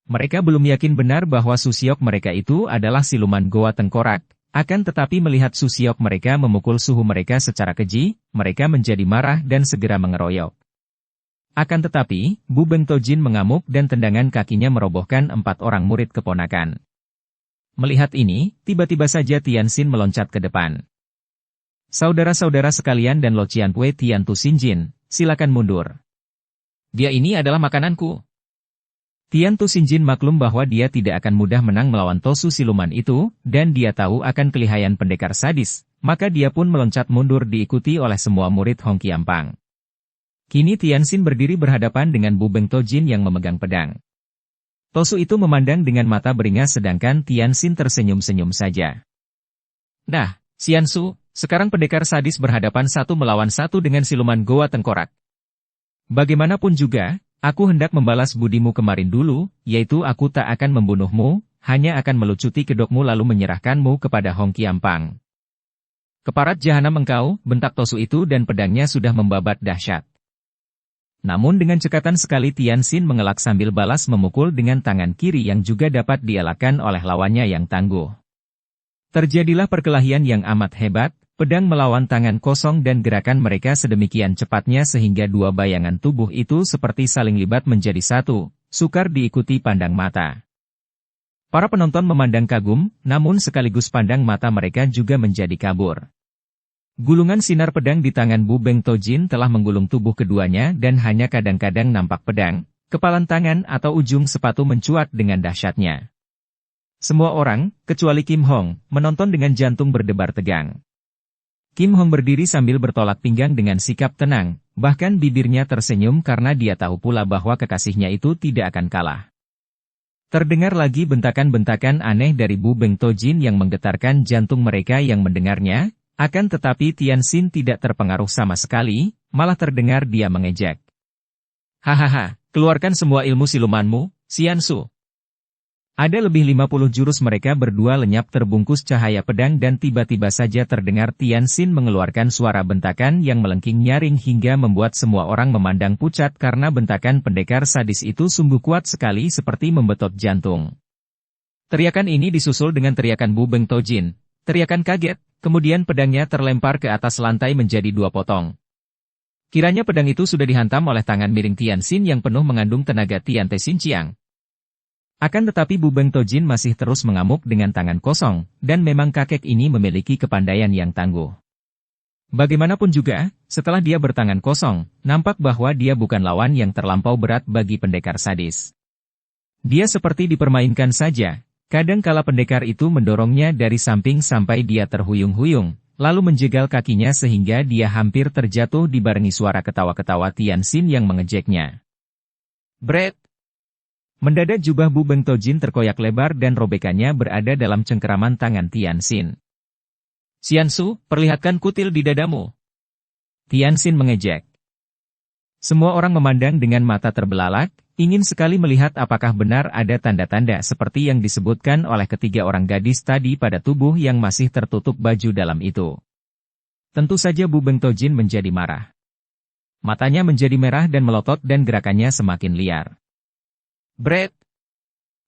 Mereka belum yakin benar bahwa Susiok mereka itu adalah siluman goa tengkorak, akan tetapi melihat Susiok mereka memukul suhu mereka secara keji, mereka menjadi marah dan segera mengeroyok. Akan tetapi, Bu Beng Tojin mengamuk dan tendangan kakinya merobohkan 4 orang murid keponakan. Melihat ini, tiba-tiba saja Tianxin meloncat ke depan. Saudara-saudara sekalian dan Lo Qianpue Tian Tu Xinjin, silakan mundur. Dia ini adalah makananku. Tian Tu Xinjin maklum bahwa dia tidak akan mudah menang melawan Tosu siluman itu, dan dia tahu akan kelihayan pendekar sadis, maka dia pun meloncat mundur diikuti oleh semua murid Hong Qiampang. Kini Tianxin berdiri berhadapan dengan Bu Beng Tojin yang memegang pedang. Tosu itu memandang dengan mata beringas sedangkan Tianxin tersenyum-senyum saja. Nah, Xiansu, sekarang pendekar sadis berhadapan 1 melawan 1 dengan siluman goa tengkorak. Bagaimanapun juga, aku hendak membalas budimu kemarin dulu, yaitu aku tak akan membunuhmu, hanya akan melucuti kedokmu lalu menyerahkanmu kepada Hong Qiampang. Keparat jahanam engkau, bentak Tosu itu dan pedangnya sudah membabat dahsyat. Namun dengan cekatan sekali Tianxin mengelak sambil balas memukul dengan tangan kiri yang juga dapat dielakkan oleh lawannya yang tangguh. Terjadilah perkelahian yang amat hebat, pedang melawan tangan kosong dan gerakan mereka sedemikian cepatnya sehingga dua bayangan tubuh itu seperti saling libat menjadi satu, sukar diikuti pandang mata. Para penonton memandang kagum, namun sekaligus pandang mata mereka juga menjadi kabur. Gulungan sinar pedang di tangan Bu Beng Tojin telah menggulung tubuh keduanya dan hanya kadang-kadang nampak pedang, kepalan tangan atau ujung sepatu mencuat dengan dahsyatnya. Semua orang, kecuali Kim Hong, menonton dengan jantung berdebar tegang. Kim Hong berdiri sambil bertolak pinggang dengan sikap tenang, bahkan bibirnya tersenyum karena dia tahu pula bahwa kekasihnya itu tidak akan kalah. Terdengar lagi bentakan-bentakan aneh dari Bu Beng Tojin yang menggetarkan jantung mereka yang mendengarnya. Akan tetapi Tianxin tidak terpengaruh sama sekali, malah terdengar dia mengejek. Hahaha, keluarkan semua ilmu silumanmu, Xiansu. Ada lebih 50 jurus mereka berdua lenyap terbungkus cahaya pedang dan tiba-tiba saja terdengar Tianxin mengeluarkan suara bentakan yang melengking nyaring hingga membuat semua orang memandang pucat karena bentakan pendekar sadis itu sungguh kuat sekali seperti membetot jantung. Teriakan ini disusul dengan teriakan Bu Beng Tojin, teriakan kaget. Kemudian pedangnya terlempar ke atas lantai menjadi 2 potong. Kiranya pedang itu sudah dihantam oleh tangan miring Tianxin yang penuh mengandung tenaga Tian Te Xinjiang. Akan tetapi Bu Beng Tojin masih terus mengamuk dengan tangan kosong, dan memang kakek ini memiliki kepandaian yang tangguh. Bagaimanapun juga, setelah dia bertangan kosong, nampak bahwa dia bukan lawan yang terlampau berat bagi pendekar sadis. Dia seperti dipermainkan saja. Kadang kala pendekar itu mendorongnya dari samping sampai dia terhuyung-huyung, lalu menjegal kakinya sehingga dia hampir terjatuh dibarengi suara ketawa-ketawa Tianxin yang mengejeknya. Bret! Mendadak jubah Bu Beng Tojin terkoyak lebar dan robekannya berada dalam cengkeraman tangan Tianxin. Xiansu, perlihatkan kutil di dadamu. Tianxin mengejek. Semua orang memandang dengan mata terbelalak, ingin sekali melihat apakah benar ada tanda-tanda seperti yang disebutkan oleh ketiga orang gadis tadi pada tubuh yang masih tertutup baju dalam itu. Tentu saja Bu Beng Tojin menjadi marah. Matanya menjadi merah dan melotot dan gerakannya semakin liar. Bret!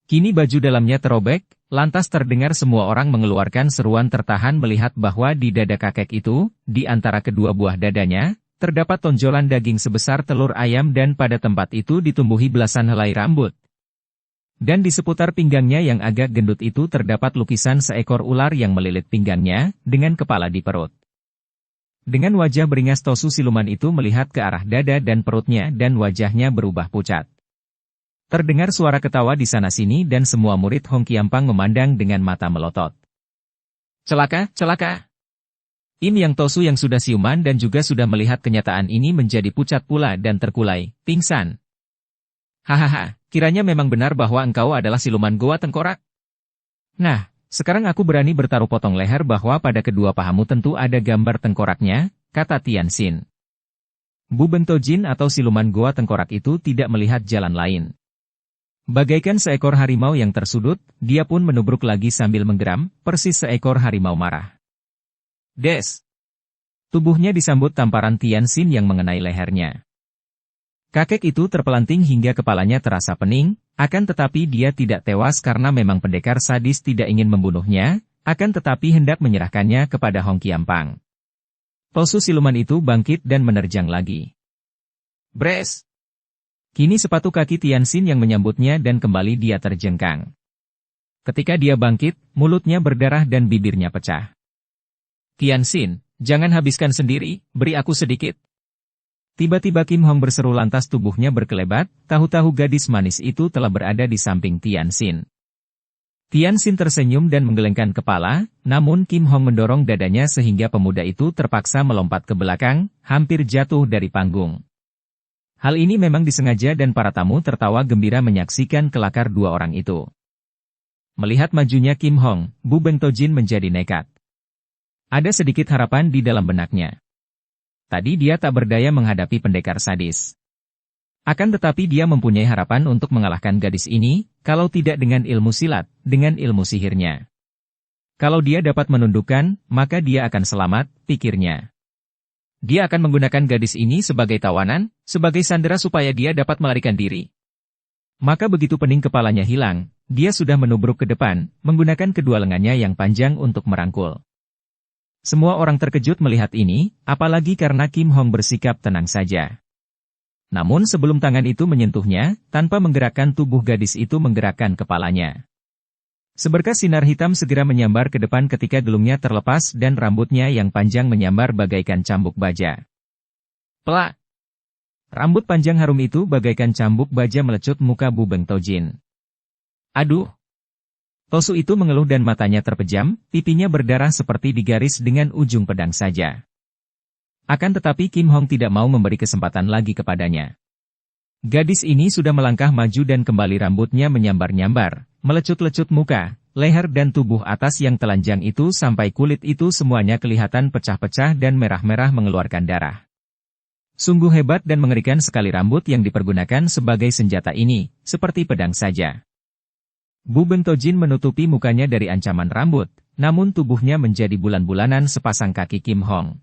Kini baju dalamnya terobek, lantas terdengar semua orang mengeluarkan seruan tertahan melihat bahwa di dada kakek itu, di antara kedua buah dadanya, terdapat tonjolan daging sebesar telur ayam dan pada tempat itu ditumbuhi belasan helai rambut. Dan di seputar pinggangnya yang agak gendut itu terdapat lukisan seekor ular yang melilit pinggangnya, dengan kepala di perut. Dengan wajah beringas Tosu siluman itu melihat ke arah dada dan perutnya dan wajahnya berubah pucat. Terdengar suara ketawa di sana-sini dan semua murid Hong Qiampang memandang dengan mata melotot. Celaka, celaka! Im Yang Tosu yang sudah siuman dan juga sudah melihat kenyataan ini menjadi pucat pula dan terkulai, pingsan. Hahaha, kiranya memang benar bahwa engkau adalah siluman goa tengkorak. Nah, sekarang aku berani bertaruh potong leher bahwa pada kedua pahamu tentu ada gambar tengkoraknya, kata Tianxin. Bu Bentojin atau siluman goa tengkorak itu tidak melihat jalan lain. Bagaikan seekor harimau yang tersudut, dia pun menubruk lagi sambil menggeram, persis seekor harimau marah. Des! Tubuhnya disambut tamparan Tianxin yang mengenai lehernya. Kakek itu terpelanting hingga kepalanya terasa pening, akan tetapi dia tidak tewas karena memang pendekar sadis tidak ingin membunuhnya, akan tetapi hendak menyerahkannya kepada Hong Qiampang. Tosu siluman itu bangkit dan menerjang lagi. Bres! Kini sepatu kaki Tianxin yang menyambutnya dan kembali dia terjengkang. Ketika dia bangkit, mulutnya berdarah dan bibirnya pecah. Tianxin, jangan habiskan sendiri, beri aku sedikit. Tiba-tiba Kim Hong berseru lantas tubuhnya berkelebat, tahu-tahu gadis manis itu telah berada di samping Tianxin. Tianxin tersenyum dan menggelengkan kepala, namun Kim Hong mendorong dadanya sehingga pemuda itu terpaksa melompat ke belakang, hampir jatuh dari panggung. Hal ini memang disengaja dan para tamu tertawa gembira menyaksikan kelakar dua orang itu. Melihat majunya Kim Hong, Bu Bentojin menjadi nekat. Ada sedikit harapan di dalam benaknya. Tadi dia tak berdaya menghadapi pendekar sadis. Akan tetapi dia mempunyai harapan untuk mengalahkan gadis ini, kalau tidak dengan ilmu silat, dengan ilmu sihirnya. Kalau dia dapat menundukkan, maka dia akan selamat, pikirnya. Dia akan menggunakan gadis ini sebagai tawanan, sebagai sandera supaya dia dapat melarikan diri. Maka begitu pening kepalanya hilang, dia sudah menubruk ke depan, menggunakan kedua lengannya yang panjang untuk merangkul. Semua orang terkejut melihat ini, apalagi karena Kim Hong bersikap tenang saja. Namun sebelum tangan itu menyentuhnya, tanpa menggerakkan tubuh gadis itu menggerakkan kepalanya. Seberkas sinar hitam segera menyambar ke depan ketika gelungnya terlepas dan rambutnya yang panjang menyambar bagaikan cambuk baja. Pelak! Rambut panjang harum itu bagaikan cambuk baja melecut muka Bu Bentojin. Aduh! Tosu itu mengeluh dan matanya terpejam, pipinya berdarah seperti digaris dengan ujung pedang saja. Akan tetapi Kim Hong tidak mau memberi kesempatan lagi kepadanya. Gadis ini sudah melangkah maju dan kembali rambutnya menyambar-nyambar, melecut-lecut muka, leher dan tubuh atas yang telanjang itu sampai kulit itu semuanya kelihatan pecah-pecah dan merah-merah mengeluarkan darah. Sungguh hebat dan mengerikan sekali rambut yang dipergunakan sebagai senjata ini, seperti pedang saja. Bu Bentojin menutupi mukanya dari ancaman rambut, namun tubuhnya menjadi bulan-bulanan sepasang kaki Kim Hong.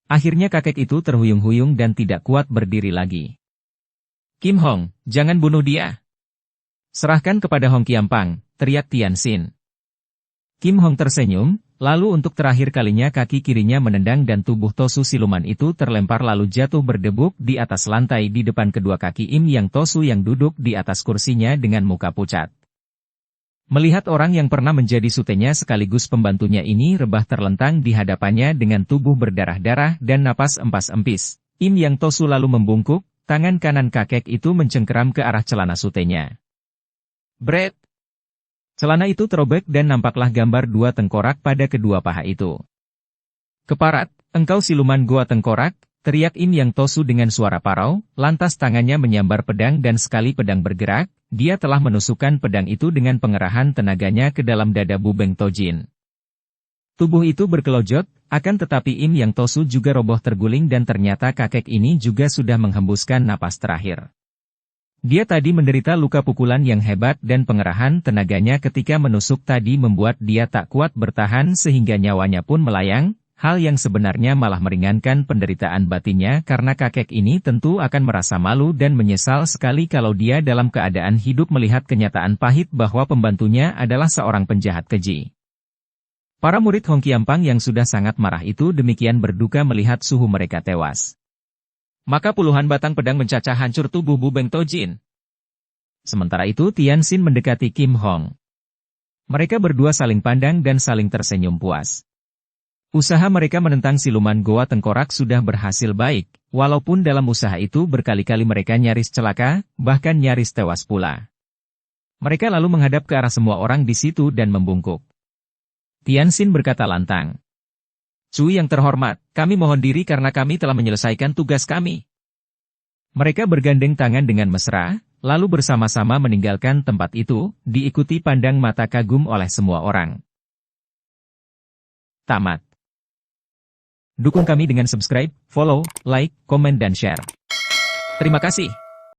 Akhirnya kakek itu terhuyung-huyung dan tidak kuat berdiri lagi. Kim Hong, jangan bunuh dia. Serahkan kepada Hong Qiampang, teriak Tianxin. Kim Hong tersenyum, lalu untuk terakhir kalinya kaki kirinya menendang dan tubuh Tosu siluman itu terlempar lalu jatuh berdebuk di atas lantai di depan kedua kaki Im Yang Tosu yang duduk di atas kursinya dengan muka pucat. Melihat orang yang pernah menjadi sutenya sekaligus pembantunya ini rebah terlentang di hadapannya dengan tubuh berdarah-darah dan napas empas-empis, Im Yang Tosu lalu membungkuk, tangan kanan kakek itu mencengkeram ke arah celana sutenya. Bret! Celana itu terobek dan nampaklah gambar dua tengkorak pada kedua paha itu. Keparat, engkau siluman goa tengkorak, teriak Im Yang Tosu dengan suara parau, lantas tangannya menyambar pedang dan sekali pedang bergerak, dia telah menusukkan pedang itu dengan pengerahan tenaganya ke dalam dada Bu Bentojin. Tubuh itu berkelojot, akan tetapi Im Yang Tosu juga roboh terguling dan ternyata kakek ini juga sudah menghembuskan napas terakhir. Dia tadi menderita luka pukulan yang hebat dan pengerahan tenaganya ketika menusuk tadi membuat dia tak kuat bertahan sehingga nyawanya pun melayang, Hal yang sebenarnya malah meringankan penderitaan batinnya karena kakek ini tentu akan merasa malu dan menyesal sekali kalau dia dalam keadaan hidup melihat kenyataan pahit bahwa pembantunya adalah seorang penjahat keji. Para murid Hong Qiampang yang sudah sangat marah itu demikian berduka melihat suhu mereka tewas. Maka puluhan batang pedang mencacah hancur tubuh Bu Beng Tojin. Sementara itu Tian Xin mendekati Kim Hong. Mereka berdua saling pandang dan saling tersenyum puas. Usaha mereka menentang siluman goa tengkorak sudah berhasil baik, walaupun dalam usaha itu berkali-kali mereka nyaris celaka, bahkan nyaris tewas pula. Mereka lalu menghadap ke arah semua orang di situ dan membungkuk. Tian Xin berkata lantang. Cu yang terhormat, kami mohon diri karena kami telah menyelesaikan tugas kami. Mereka bergandeng tangan dengan mesra, lalu bersama-sama meninggalkan tempat itu, diikuti pandang mata kagum oleh semua orang. Tamat. Dukung kami dengan subscribe, follow, like, komen dan share. Terima kasih.